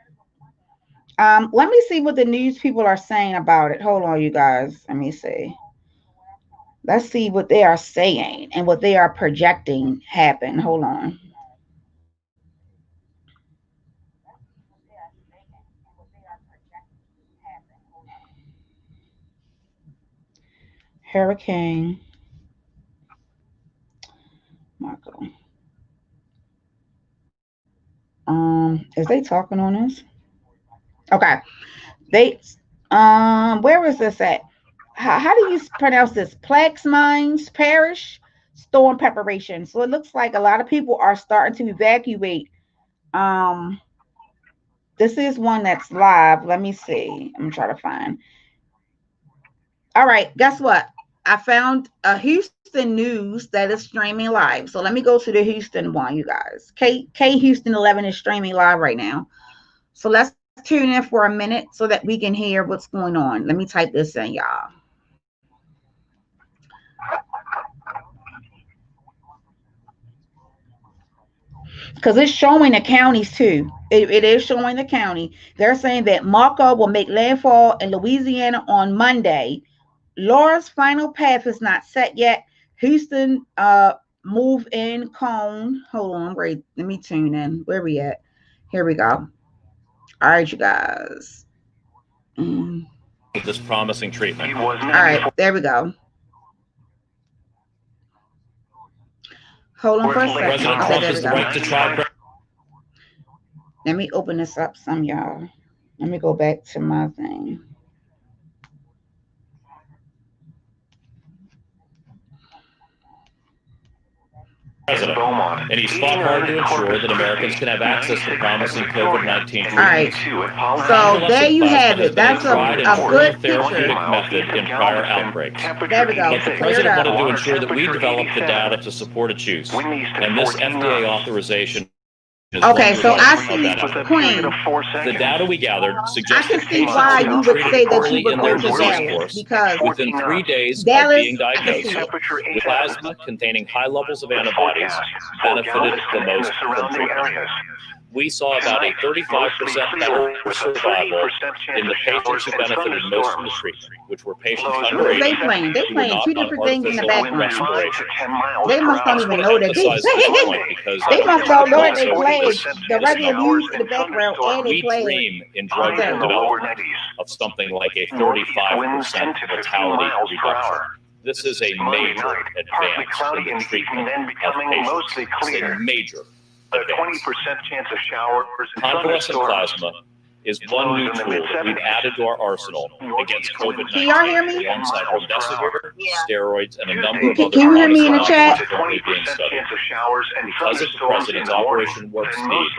Let me see what the news people are saying about it. Hold on, you guys. Let me see. Let's see what they are saying and what they are projecting happen. Hold on. Hurricane Marco. Is they talking on this? Okay. They where is this at? How do you pronounce this? Plex Mines Parish storm preparation. So it looks like a lot of people are starting to evacuate. This is one that's live. Let me see. I'm trying to find. All right, guess what? I found a Houston news that is streaming live. So let me go to the Houston one, you guys. K Houston 11 is streaming live right now. So let's tune in for a minute so that we can hear what's going on. Let me type this in, y'all. Because it's showing the counties too. It is showing the county. They're saying that Marco will make landfall in Louisiana on Monday. Laura's final path is not set yet. Houston move in cone. Hold on, wait. Let me tune in. Where we at? Here we go. All right, you guys. With this promising treatment. All right, there we go. Hold on for a second. President Trump has the right to try. Let me open this up some, y'all. Let me go back to my thing. President, and he's fought hard to ensure that Americans can have access to promising COVID-19 treatments. All right, so there you have it. That's a good therapeutic picture. method in prior outbreaks. There we go. But the president wanted to ensure that we develop the data to support its use, and this FDA authorization. Okay, so I see Queen. The data we gathered suggests I can see why you would say that you would go to Dallas, because within 3 days Dallas, of being diagnosed with plasma containing high levels of antibodies benefited the most from treatment. We saw about a 35% better survival in the patients who benefited most from the treatment, which were patients under 80 They playing who were not two on different things in the artificial background. respiration. They must not even know that Emphasize this point because they must not know that they also played this the regular now. music in the background and they We played. dream in drug development of something like a 35% mortality reduction. This is a major advance in the treatment of patients. It's a major advance. 20% chance of showers. Convalescent plasma is one new tool that we've added to our arsenal against COVID-19. Can y'all hear me? Alongside remdesivir, steroids, and a number of Can other you hear me in the promising chat? options currently being studied. Because of the president's Operation Warp Speed,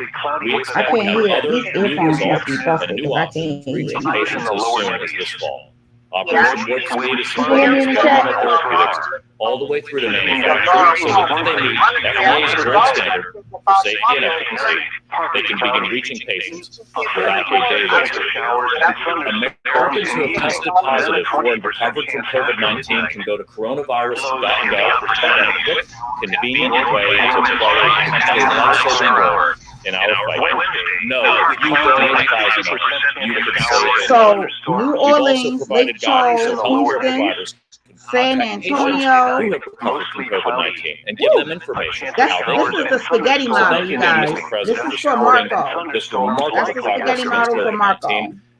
we I expect can't hear it. other These new earphones must results be and busted new because I options can't hear reaching it. patients as soon as this fall. Operation Warp Speed is Can you hear me in supporting the chat? experimental therapeutics all the way through to manufacturing, so that when they meet FDA's gold standard for safety and efficacy, they can begin reaching patients without a day wait. Americans who have tested positive for and recovered from COVID-19 can go to coronavirus.gov to find out a quick, convenient way to play a potentially life-saving role in our fight. No, if you donate plasma, you could save it. So, New Orleans, Lake Charles, Houston, San Antonio. Who have recovered from COVID-19 and give them information. This is the spaghetti model, you guys. This is for Marco. This remarkable That's the spaghetti model for Marco.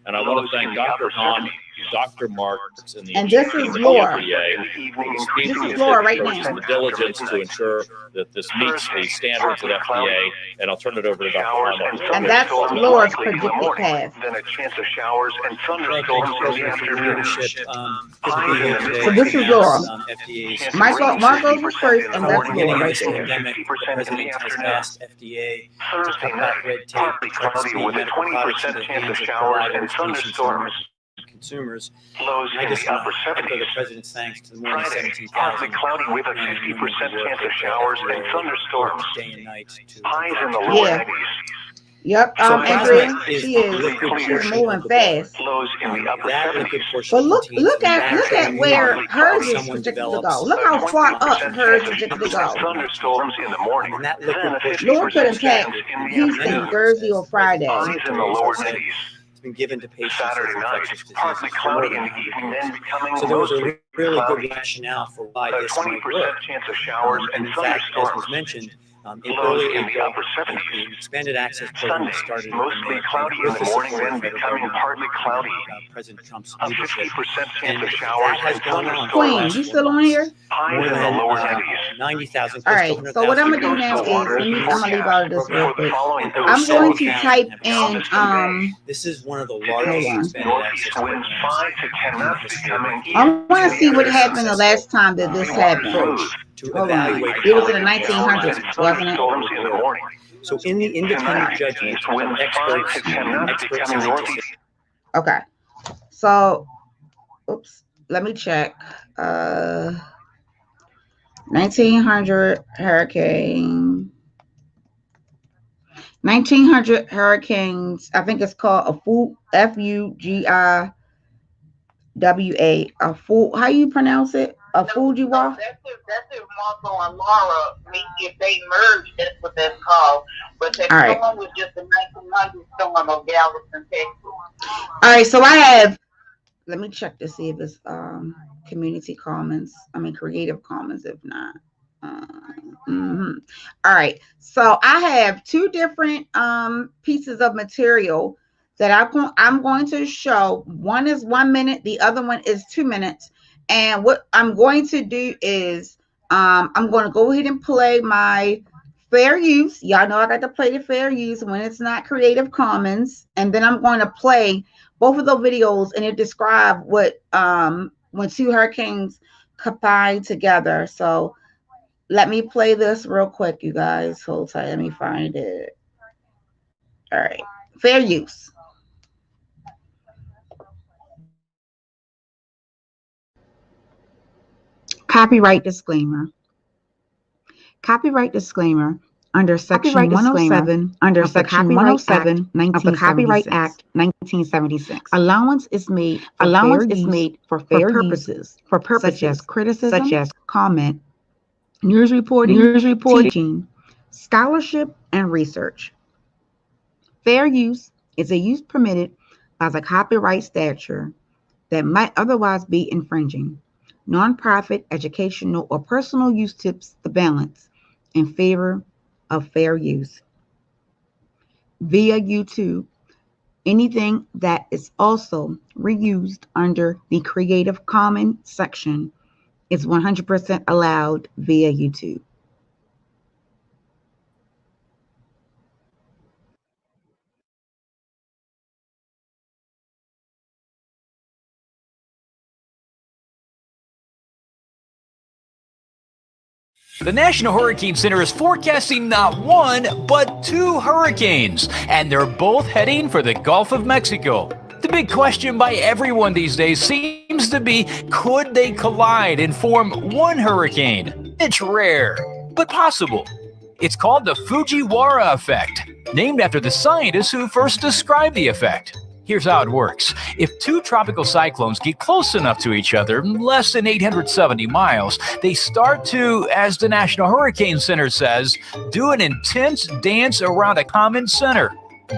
And I want to thank Dr. Hahn, Dr. Marks, and this is Laura. This is Laura right now. The diligence to ensure that this meets the standards of FDA, and I'll turn it over to Dr. Hahn. And that's Laura's predicted path. Then a chance of showers and thunderstorms in the afternoon. So this is Laura. Marco's is first, and that's Laura right there. The president has asked FDA to Thursday cut night, back red tape, partly cloudy with a 20% chance of showers and thunderstorms. Consumers. Lows I in just the want upper to echo 70s. the president's thanks to the more than Friday, 17,000. partly cloudy with a 50% chance of showers and thunderstorms. Day and night to Highs in the lower Yeah. 90s. Yep, Andrea, she is. She's moving fast. Lows in the upper That 70s. liquid portion But look contains at where hers is projected to go. Look how far up hers is projected to go. Thunderstorms in the morning. And that Then liquid a portion Laura could 50% impact chance in the Houston, afternoon. Thursday, or Friday. Highs in the lower 90s. it's been given to patients Saturday with night, infectious diseases partly for cloudy more in than the 100 evening, years. then becoming So there was a mostly really cloudy. good rationale for why A this 20% might work. chance of showers And and in fact, as thunderstorms. was mentioned, in Lows early in the April, upper 70s. the expanded access program Sunday, started mostly in cloudy in with the morning, support then of federal becoming government, partly cloudy. President Trump's A leadership. 50% chance And of showers that has and gone on. thunderstorms. Queen, you still on here? Highs More in the than lower 90s. 90,000. All right, so what I'm gonna do now is I'm gonna leave out of this real quick. I'm going to type in This is one of the Hold largest on. expanded access Northeast winds programs 5 to 10 knots becoming I want to see what happened the last time that this happened. to Hold on. evaluate. It was in the 1900s, wasn't it? Storms in the morning. So in the independent judgment of Winds 5 experts, to 10 knots experts becoming scientists, northeast. Okay. So, oops, let me check. 1900 hurricane. 1900 hurricanes. I think it's called a Fugiwa. A full. How you pronounce it? A Fujiwa. That's if Marco and Laura meet, if they merge, that's what that's called. But that All right. storm was just a 1900 storm of Galveston, Texas. All right, so I have. Let me check to see if it's community commons. I mean Creative Commons. If not, all right. So I have two different pieces of material that I'm going to show. One is 1 minute. The other one is 2 minutes. And what I'm going to do is I'm going to go ahead and play my fair use. Y'all know I got to play the fair use when it's not Creative Commons. And then I'm going to play both of those videos and it describe what when two hurricanes combine together. So let me play this real quick, you guys. Hold tight. Let me find it. All right. Fair use. Copyright disclaimer. Copyright disclaimer under Section 107 under Section 107 of the Copyright Act 1976. Allowance is made for fair purposes such as criticism, comment, news reporting, teaching, scholarship, and research. Fair use is a use permitted by the copyright statute that might otherwise be infringing. Nonprofit, educational, or personal use tips the balance in favor of fair use. Via YouTube, anything that is also reused under the Creative Commons section is 100% allowed via YouTube. The National Hurricane Center is forecasting not one, but two hurricanes, and they're both heading for the Gulf of Mexico. The big question by everyone these days seems to be, could they collide and form one hurricane? It's rare, but possible. It's called the Fujiwara effect, named after the scientists who first described the effect. Here's how it works. If two tropical cyclones get close enough to each other, less than 870 miles, they start to, as the National Hurricane Center says, do an intense dance around a common center.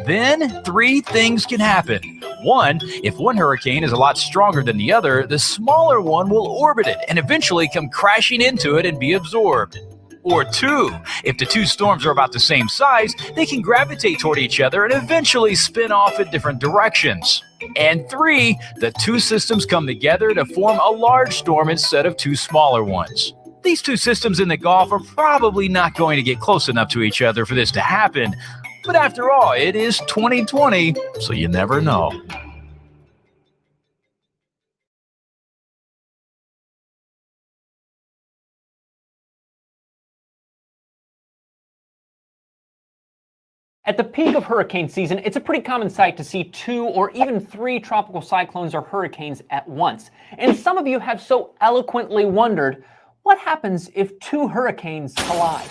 Then 3 things can happen. 1, if one hurricane is a lot stronger than the other, the smaller one will orbit it and eventually come crashing into it and be absorbed. Or 2, if the two storms are about the same size, they can gravitate toward each other and eventually spin off in different directions. And 3, the two systems come together to form a large storm instead of 2 smaller ones. These two systems in the Gulf are probably not going to get close enough to each other for this to happen. But after all, it is 2020, so you never know. At the peak of hurricane season, it's a pretty common sight to see 2 or even 3 tropical cyclones or hurricanes at once. And some of you have so eloquently wondered, what happens if 2 hurricanes collide?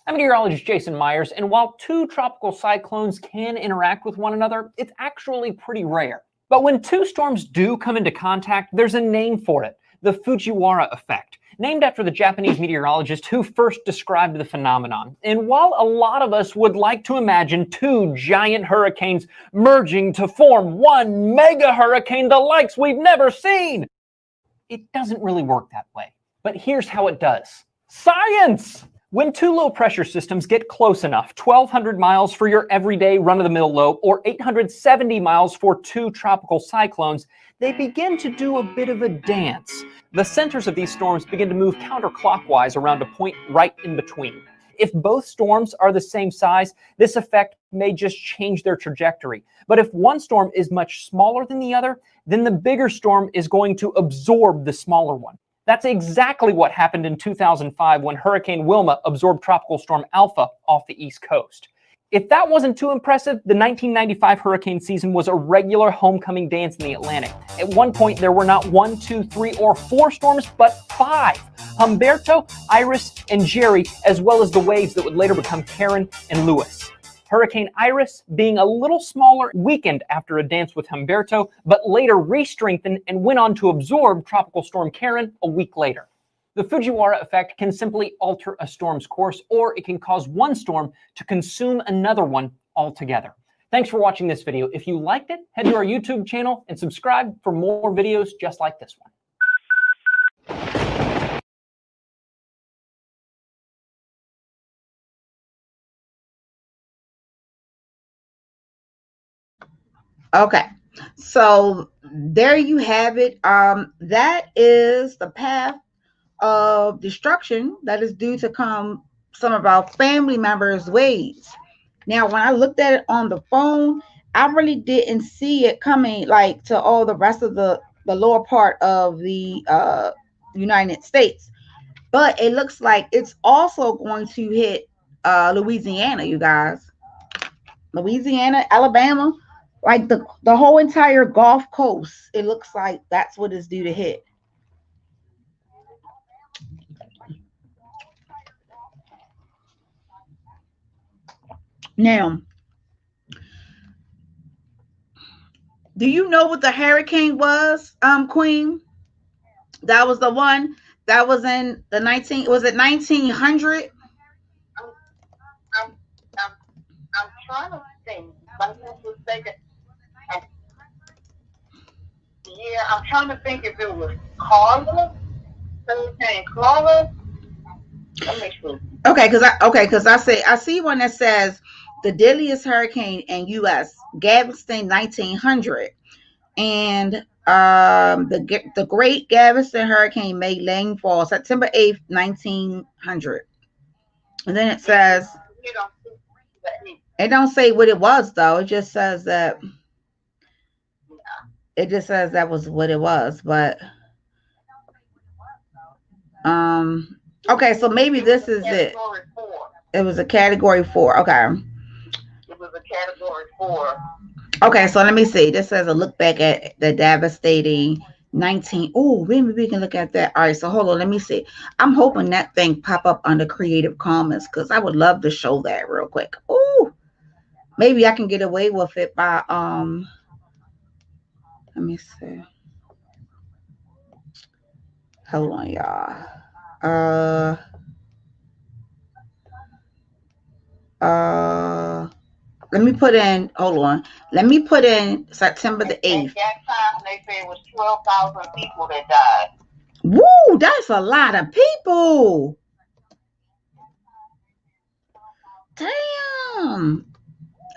I'm meteorologist Jason Myers, and while 2 tropical cyclones can interact with one another, it's actually pretty rare. But when 2 storms do come into contact, there's a name for it, the Fujiwara effect, named after the Japanese meteorologist who first described the phenomenon. And while a lot of us would like to imagine 2 giant hurricanes merging to form one mega hurricane, the likes we've never seen, it doesn't really work that way. But here's how it does. Science! When 2 low-pressure systems get close enough, 1,200 miles for your everyday run-of-the-mill low, or 870 miles for 2 tropical cyclones, they begin to do a bit of a dance. The centers of these storms begin to move counterclockwise around a point right in between. If both storms are the same size, this effect may just change their trajectory. But if one storm is much smaller than the other, then the bigger storm is going to absorb the smaller one. That's exactly what happened in 2005 when Hurricane Wilma absorbed Tropical Storm Alpha off the East Coast. If that wasn't too impressive, the 1995 hurricane season was a regular homecoming dance in the Atlantic. At one point, there were not 1, 2, 3, or 4 storms, but 5. Humberto, Iris, and Jerry, as well as the waves that would later become Karen and Lewis. Hurricane Iris, being a little smaller, weakened after a dance with Humberto, but later re-strengthened and went on to absorb Tropical Storm Karen a week later. The Fujiwara effect can simply alter a storm's course, or it can cause one storm to consume another one altogether. Thanks for watching this video. If you liked it, head to our YouTube channel and subscribe for more videos just like this one. Okay, so there you have it. That is the path of destruction that is due to come some of our family members' ways. Now, when I looked at it on the phone, I really didn't see it coming like to all the rest of the lower part of the United States. But it looks like it's also going to hit Louisiana, you guys. Louisiana, Alabama, like the whole entire Gulf Coast. It looks like that's what it's due to hit. Now, do you know what the hurricane was, Queen? That was the one that was in the 1900? I'm trying to think. I'm mistaken. Yeah, I'm trying to think if it was Carla, Hurricane Carla. Let me see. Okay, because I see one that says the deadliest hurricane in U.S. Galveston 1900, and the Great Galveston Hurricane made landfall September 8th, 1900. And then it says it don't say what it was though. It just says that that was what it was, but okay, so maybe this is it. It was a category 4. Okay. It was a category 4. Okay, so let me see. This says a look back at the devastating 19. Oh, maybe we can look at that. All right, so hold on. Let me see. I'm hoping that thing pop up under Creative Commons because I would love to show that real quick. Oh, maybe I can get away with it by let me see. Hold on, y'all. Let me put in, hold on. Let me put in September the 8th. At that time, they say it was 12,000 people that died. Woo, that's a lot of people. Damn.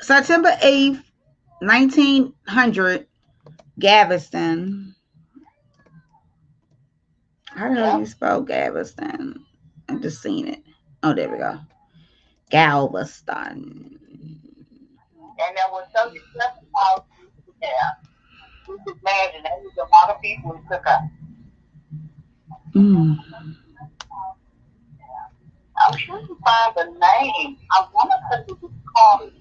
September 8th, 1900, Galveston. How the hell you spell Galveston? I just seen it. Oh, there we go. Galveston. And there was 37,000 people there. Just imagine, that was a lot of people who took up. I'm sure you find the name. I want to say it was called.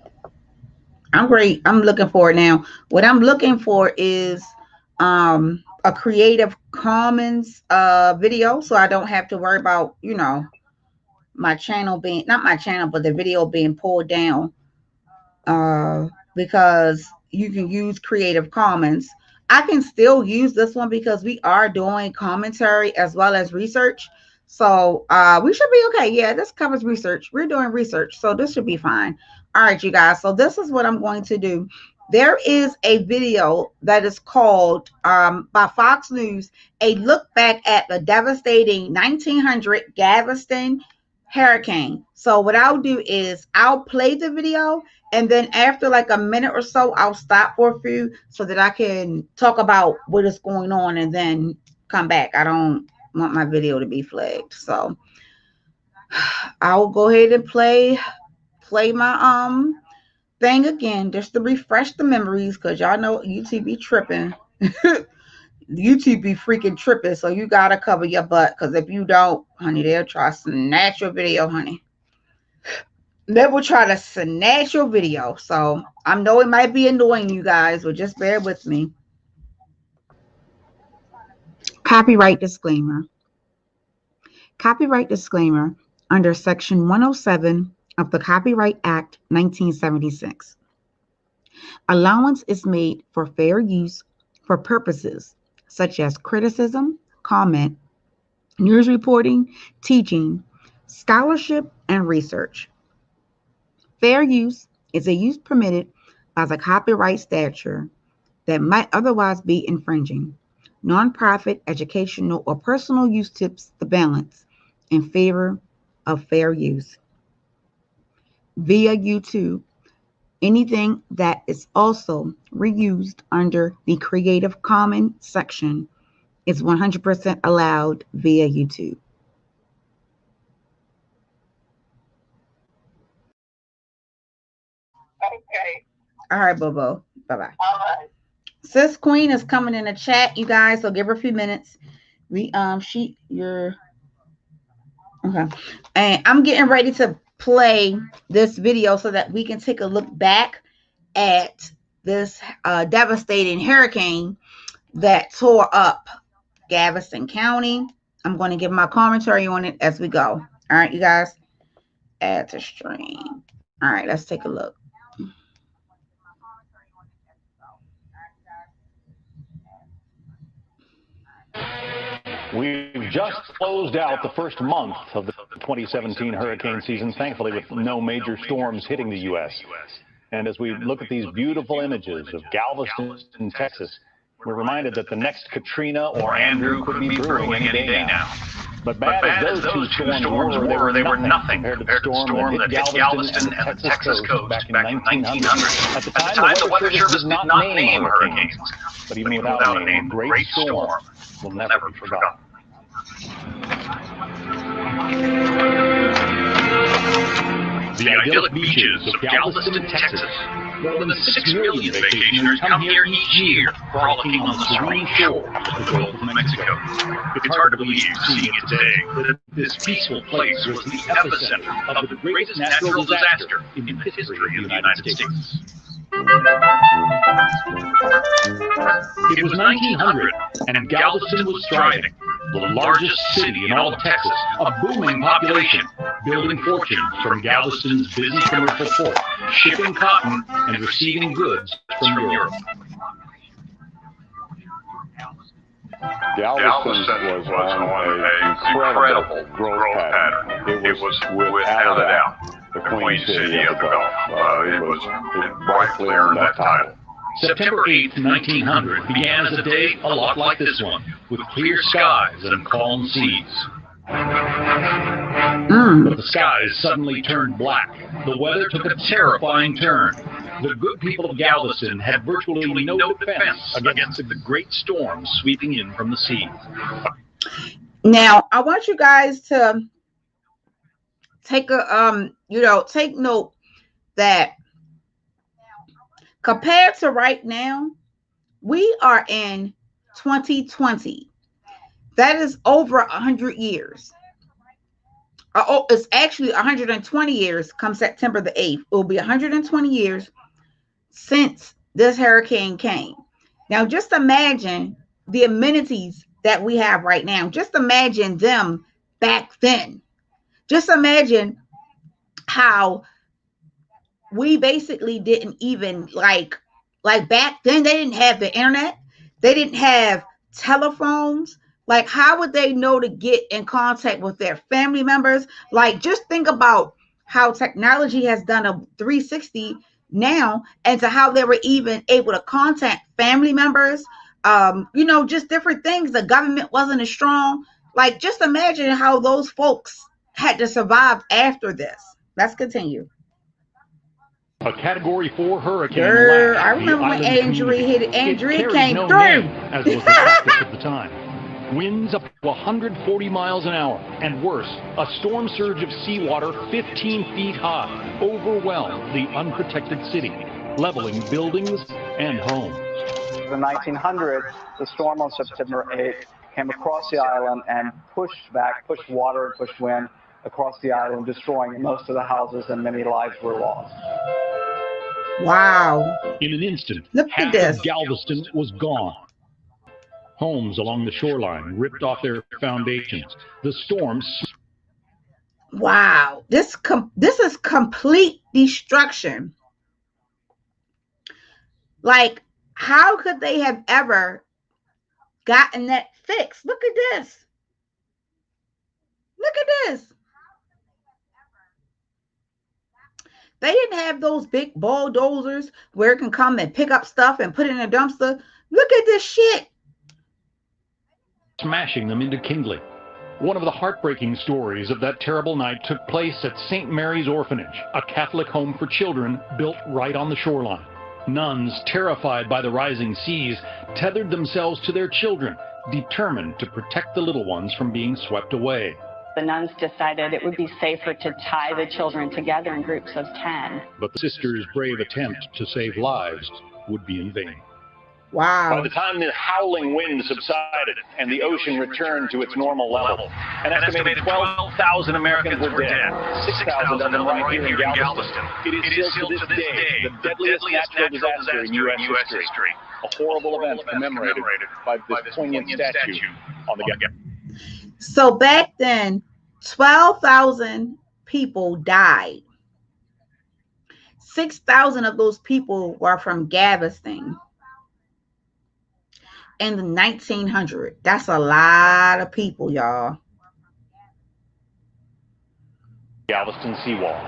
I'm great. I'm looking for it now. What I'm looking for is a Creative Commons video, so I don't have to worry about, you know, my channel being, not my channel, but the video being pulled down, because you can use Creative Commons. I can still use this one because we are doing commentary as well as research. So we should be okay. Yeah, this covers research. We're doing research, so this should be fine. All right, you guys. So this is what I'm going to do. There is a video that is called by Fox News, a look back at the devastating 1900 Galveston hurricane. So what I'll do is I'll play the video, and then after like a minute or so, I'll stop for a few so that I can talk about what is going on and then come back. I don't want my video to be flagged. So I'll go ahead and play my thing again just to refresh the memories, because y'all know YouTube be tripping. YouTube be freaking tripping, so you gotta cover your butt, because if you don't, honey, they'll try to snatch your video, honey. They will try to snatch your video. So I know it might be annoying you guys, but just bear with me. Copyright disclaimer. Copyright disclaimer under Section 107 of the Copyright Act 1976. Allowance is made for fair use for purposes such as criticism, comment, news reporting, teaching, scholarship, and research. Fair use is a use permitted by the copyright statute that might otherwise be infringing. Nonprofit, educational, or personal use tips the balance in favor of fair use. Via YouTube, anything that is also reused under the Creative Commons section is 100% allowed via YouTube. Okay. All right, Bobo. Bye-bye. All right. Sis Queen is coming in the chat, you guys, so give her a few minutes. You're okay. And I'm getting ready to play this video so that we can take a look back at this devastating hurricane that tore up Galveston County. I'm going to give my commentary on it as we go. All right, you guys. Add to stream. All right, let's take a look. We've just closed out the first month of the 2017 hurricane season, thankfully with no major storms hitting the U.S. And as we look at these beautiful images of Galveston, Texas, we're reminded that the next Katrina or Andrew could be brewing any day now. But bad as those two storms were, they were nothing compared to the storm that hit Galveston and the Texas coast back in 1900. At the time, the Weather Service did not name hurricanes. But even without a name, Great Storm will never be forgotten. The idyllic beaches of Galveston, Texas. More than 6 million vacationers come here each year, frolicking on the serene shore of the Gulf of Mexico. It's hard to believe, seeing it today, that this peaceful place was the epicenter of the greatest natural disaster in the history of the United States. It was 1900, and Galveston was thriving. The largest city in all of Texas, a booming population, building fortunes from Galveston's busy commercial port, shipping cotton and receiving goods from Europe. Galveston was on an incredible growth pattern. It was without a doubt the Queen City of the Gulf. It rightfully earned that title. September 8, 1900 began as a day a lot like this one, with clear skies and calm seas. But the skies suddenly turned black. The weather took a terrifying turn. The good people of Galveston had virtually no defense against the great storm sweeping in from the sea. Now, I want you guys to take take note that compared to right now, we are in 2020. That is over 100 years. It's actually 120 years come September the 8th. It will be 120 years since this hurricane came. Now, just imagine the amenities that we have right now. Just imagine them back then. Just imagine how we basically didn't even like back then. They didn't have the internet. They didn't have telephones. Like, how would they know to get in contact with their family members? Like, just think about how technology has done a 360 now, and to how they were even able to contact family members. Just different things. The government wasn't as strong. Like, just imagine how those folks had to survive after this. Let's continue. A Category 4 hurricane. I remember when Andrea hit it. Andrea came through. As was the practice at the time. Winds up to 140 miles an hour, and worse, a storm surge of seawater 15 feet high overwhelmed the unprotected city, leveling buildings and homes. In 1900, the storm on September 8th came across the island and pushed water and pushed wind across the island, destroying most of the houses, and many lives were lost. Wow. In an instant, Look at half this. of Galveston was gone. Homes along the shoreline ripped off their foundations. The storms. Wow. This is complete destruction. Like, how could they have ever gotten that fixed? Look at this. Look at this. They didn't have those big bulldozers where it can come and pick up stuff and put it in a dumpster. Look at this shit. Smashing them into kindling. One of the heartbreaking stories of that terrible night took place at St. Mary's Orphanage, a Catholic home for children built right on the shoreline. Nuns, terrified by the rising seas, tethered themselves to their children, determined to protect the little ones from being swept away. The nuns decided it would be safer to tie the children together in groups of 10. But the sisters' brave attempt to save lives would be in vain. Wow. By the time the howling wind subsided and the ocean returned to its normal level, an estimated 12,000 Americans were dead, 6,000 of them right here in Galveston. It is still to this day the deadliest natural disaster in U.S. history. A horrible event commemorated by this poignant statue on the get-go. So back then, 12,000 people died. 6,000 of those people were from Galveston. In the 1900s. That's a lot of people, y'all. Galveston seawall.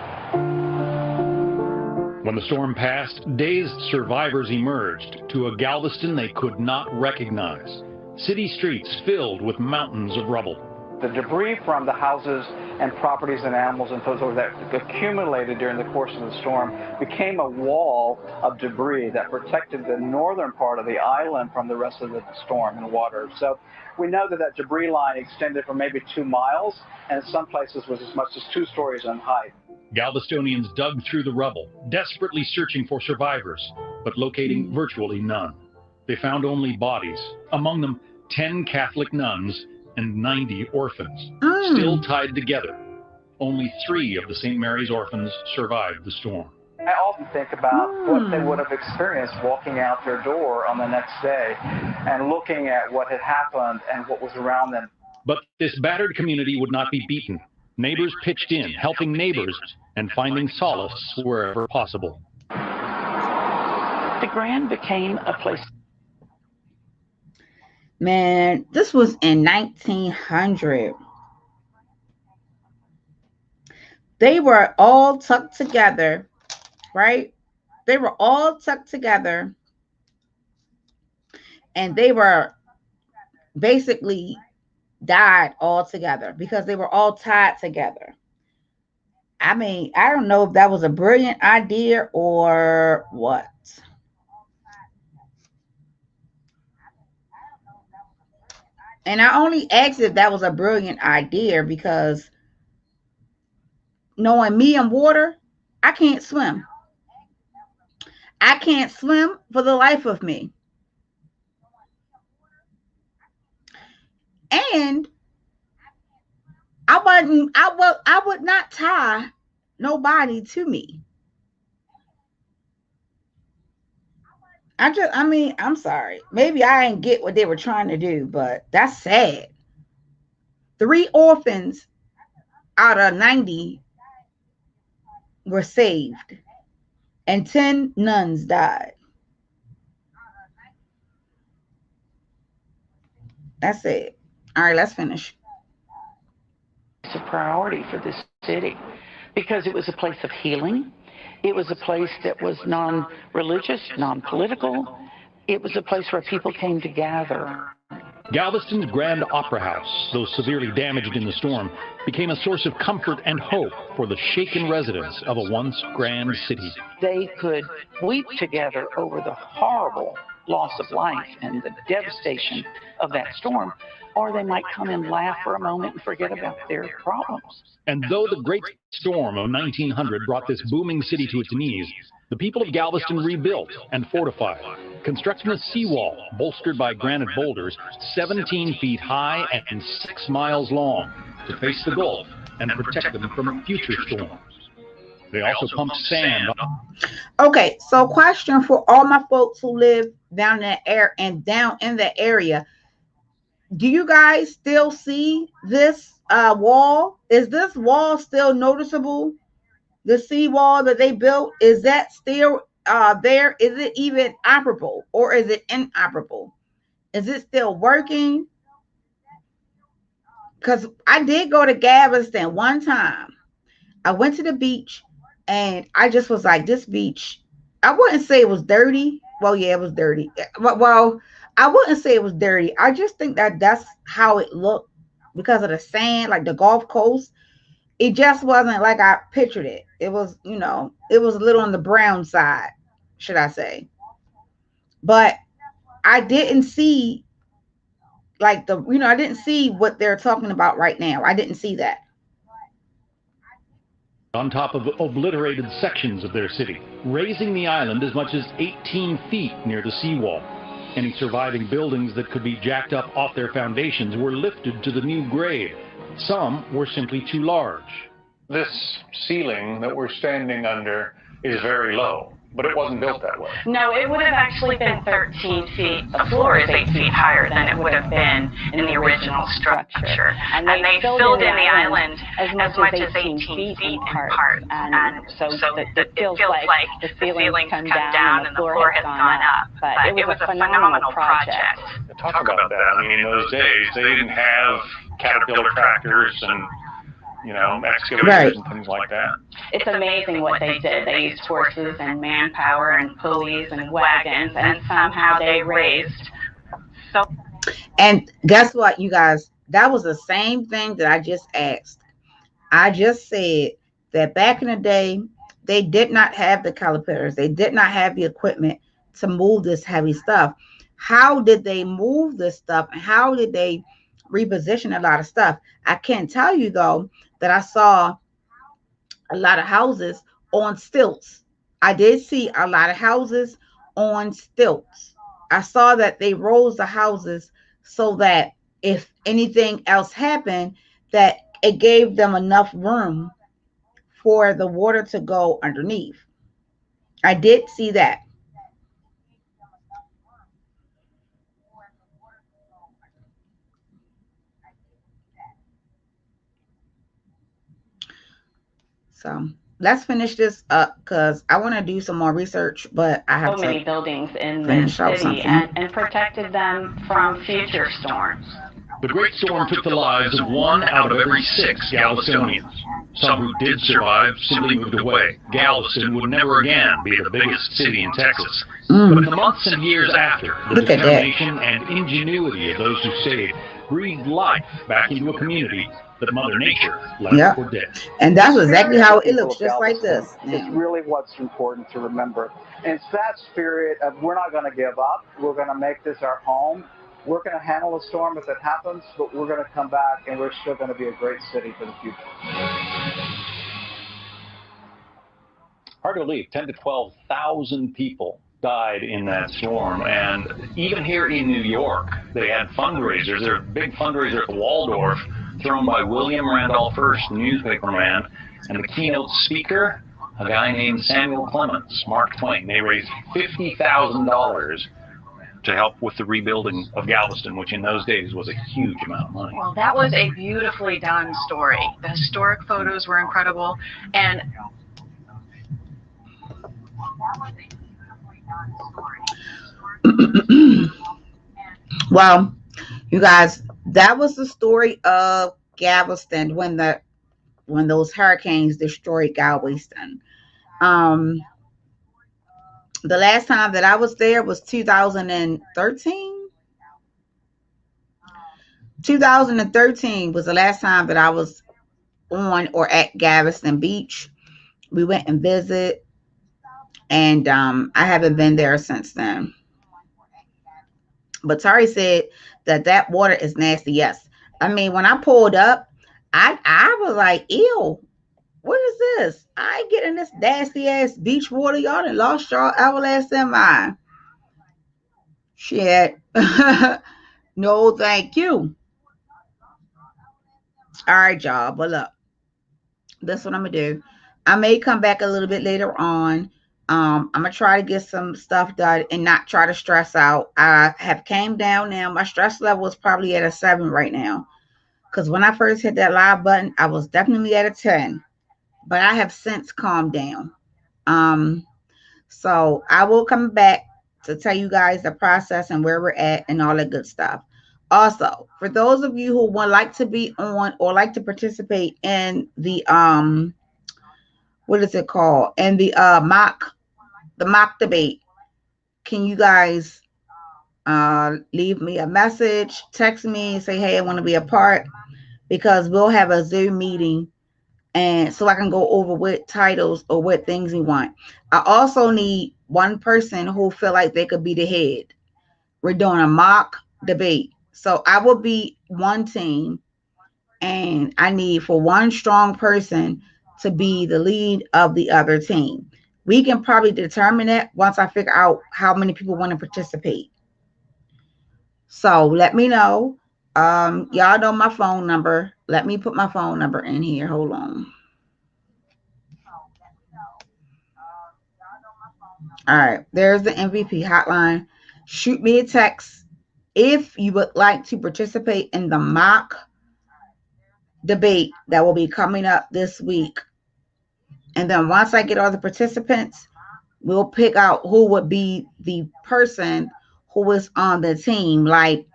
When the storm passed, dazed survivors emerged to a Galveston they could not recognize. City streets filled with mountains of rubble. The debris from the houses and properties and animals and things that accumulated during the course of the storm became a wall of debris that protected the northern part of the island from the rest of the storm and water. So we know that debris line extended for maybe 2 miles, and in some places was as much as 2 stories in height. Galvestonians dug through the rubble, desperately searching for survivors, but locating virtually none. They found only bodies, among them 10 Catholic nuns and 90 orphans, still tied together. Only 3 of the St. Mary's orphans survived the storm. I often think about what they would have experienced walking out their door on the next day and looking at what had happened and what was around them. But this battered community would not be beaten. Neighbors pitched in, helping neighbors and finding solace wherever possible. The Grand became a place. Man, this was in 1900. They were all tucked together, right? They were all tucked together, and they were basically died all together because they were all tied together. I mean, I don't know if that was a brilliant idea or what. And I only asked if that was a brilliant idea because knowing me and water, I can't swim. I can't swim for the life of me. And I would not tie nobody to me. I'm sorry. Maybe I didn't get what they were trying to do, but that's sad. 3 orphans out of 90 were saved, and 10 nuns died. That's it. All right, let's finish. It's a priority for this city because it was a place of healing. It was a place that was non-religious, non-political. It was a place where people came to gather. Galveston's Grand Opera House, though severely damaged in the storm, became a source of comfort and hope for the shaken residents of a once grand city. They could weep together over the horrible loss of life and the devastation of that storm, or they might come and laugh for a moment and forget about their problems. And though the great storm of 1900 brought this booming city to its knees, the people of Galveston rebuilt and fortified, constructing a seawall bolstered by granite boulders 17 feet high and 6 miles long to face the Gulf and protect them from future storms. They also pumped sand. Okay, so question for all my folks who live down in the area. Do you guys still see this wall? Is this wall still noticeable? The seawall that they built, is that still there? Is it even operable or is it inoperable? Is it still working? Because I did go to Galveston one time. I went to the beach and I just was like, this beach, I wouldn't say it was dirty. Well, yeah, it was dirty. Well, I wouldn't say it was dirty. I just think that that's how it looked because of the sand, like the Gulf Coast. It just wasn't like I pictured it. It was, it was a little on the brown side, should I say. But I didn't see like I didn't see what they're talking about right now. I didn't see that. On top of obliterated sections of their city, raising the island as much as 18 feet near the seawall. Any surviving buildings that could be jacked up off their foundations were lifted to the new grade. Some were simply too large. This ceiling that we're standing under is very low, but it wasn't built that way. No, it would have actually been 13 feet. The floor is 8 feet higher than it would have been in the original structure. And they filled in the island as much as 18 feet in part. And so it feels like the ceilings come down and the floor has gone up. But it was a phenomenal project. Talk about that. I mean, in those days, they didn't have Caterpillar tractors and excavators and things like that. It's amazing what they did. They used horses and manpower and pulleys and wagons, and somehow they raised. And guess what, you guys? That was the same thing that I just asked. I just said that back in the day, they did not have the calipers. They did not have the equipment to move this heavy stuff. How did they move this stuff? And how did they reposition a lot of stuff? I can tell you, though, that I saw a lot of houses on stilts. I did see a lot of houses on stilts. I saw that they rose the houses so that if anything else happened, that it gave them enough room for the water to go underneath. I did see that. So let's finish this up because I want to do some more research, but I have So to many buildings in this finish out city something. and protected them from future storms. The Great Storm took the lives of 1 out of every 6 Galvestonians. Some who did survive simply moved away. Galveston would never again be the biggest city in Texas. But in the months and years after, the Look at that. determination and ingenuity of those who stayed breathed life back into a community that Mother Nature left Yep. for dead. And that's exactly how it People looks, of just like Galveston this. is Now. really what's important to remember. And it's that spirit of we're not going to give up. We're going to make this our home. We're going to handle the storm if it happens, but we're going to come back and we're still going to be a great city for the future. Hard to believe, 10 to 12,000 people died in that storm. And even here in New York, they had fundraisers. There's a big fundraiser at the Waldorf thrown by William Randolph Hearst, newspaperman, and the keynote speaker, a guy named Samuel Clemens, Mark Twain. They raised $50,000 to help with the rebuilding of Galveston, which in those days was a huge amount of money. Well, that was a beautifully done story. The historic photos were incredible, and Well, you guys, that was the story of Galveston when those hurricanes destroyed Galveston. Um, the last time that I was there was 2013. 2013 was the last time that I was on or at Galveston Beach. We went and visited, and I haven't been there since then. But Tari said that water is nasty. Yes, I mean when I pulled up, I was like, ew, what is this? I ain't getting this nasty ass beach water. Y'all done lost y'all everlasting mind. Shit. No, thank you. All right, y'all. But look, that's what I'm gonna do. I may come back a little bit later on. I'm gonna try to get some stuff done and not try to stress out. I have came down now. My stress level is probably at a 7 right now. Because when I first hit that live button, I was definitely at a 10. But I have since calmed down. Um, so I will come back to tell you guys the process and where we're at and all that good stuff. Also, for those of you who would like to be on or like to participate in the what is it called? In the mock debate, can you guys leave me a message, text me, say, hey, I want to be a part, because we'll have a Zoom meeting and so I can go over what titles or what things we want. I also need one person who feel like they could be the head. We're doing a mock debate. So I will be one team, and I need for one strong person to be the lead of the other team. We can probably determine that once I figure out how many people want to participate. So let me know. Y'all know my phone number. Let me put my phone number in here. Hold on. All right, there's the MVP hotline. Shoot me a text if you would like to participate in the mock debate that will be coming up this week. And then once I get all the participants, we'll pick out who would be the person who is on the team. Like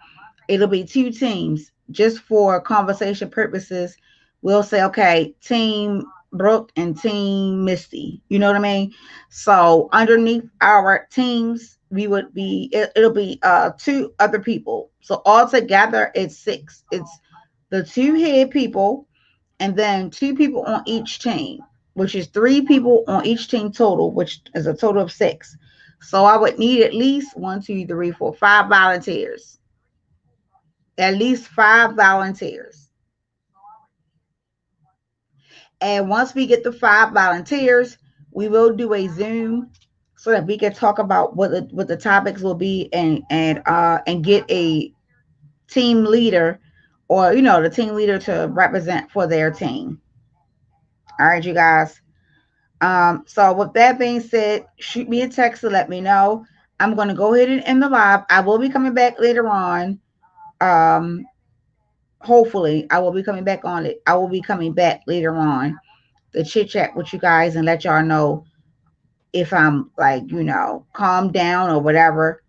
it'll be 2 teams just for conversation purposes. We'll say, okay, team Brooke and team Misty. You know what I mean? So underneath our teams, we would be it'll be 2 other people. So altogether it's 6. It's the 2 head people and then 2 people on each team, which is 3 people on each team total, which is a total of 6. So I would need at least 1, 2, 3, 4, 5 volunteers. At least 5 volunteers. And once we get the 5 volunteers, we will do a Zoom so that we can talk about what the topics will be and get a team leader or the team leader to represent for their team. All right, you guys. So with that being said, shoot me a text to let me know. I'm going to go ahead and end the live. I will be coming back later on. Hopefully I will be coming back on it. I will be coming back later on to chit chat with you guys and let y'all know if I'm like, calm down or whatever,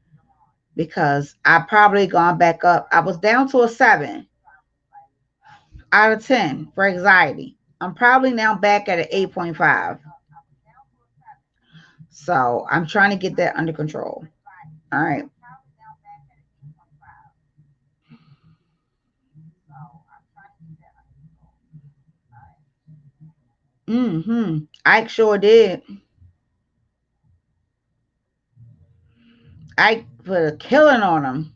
because I probably gone back up. I was down to a 7 out of 10 for anxiety. I'm probably now back at an 8.5. So I'm trying to get that under control. All right. I sure did. I put a killing on them.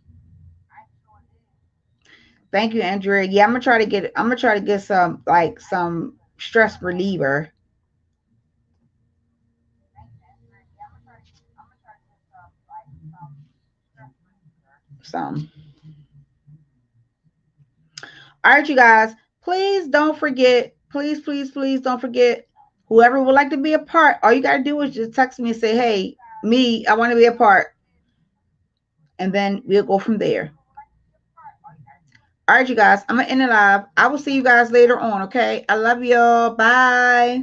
Thank you, Andrea. Yeah, I'm gonna try to get some stress reliever. Some. All right, you guys. Please don't forget. Please don't forget. Whoever would like to be a part, all you gotta do is just text me and say, "Hey, me, I want to be a part," and then we'll go from there. All right, you guys. I'm gonna end it live. I will see you guys later on. Okay. I love y'all. Bye.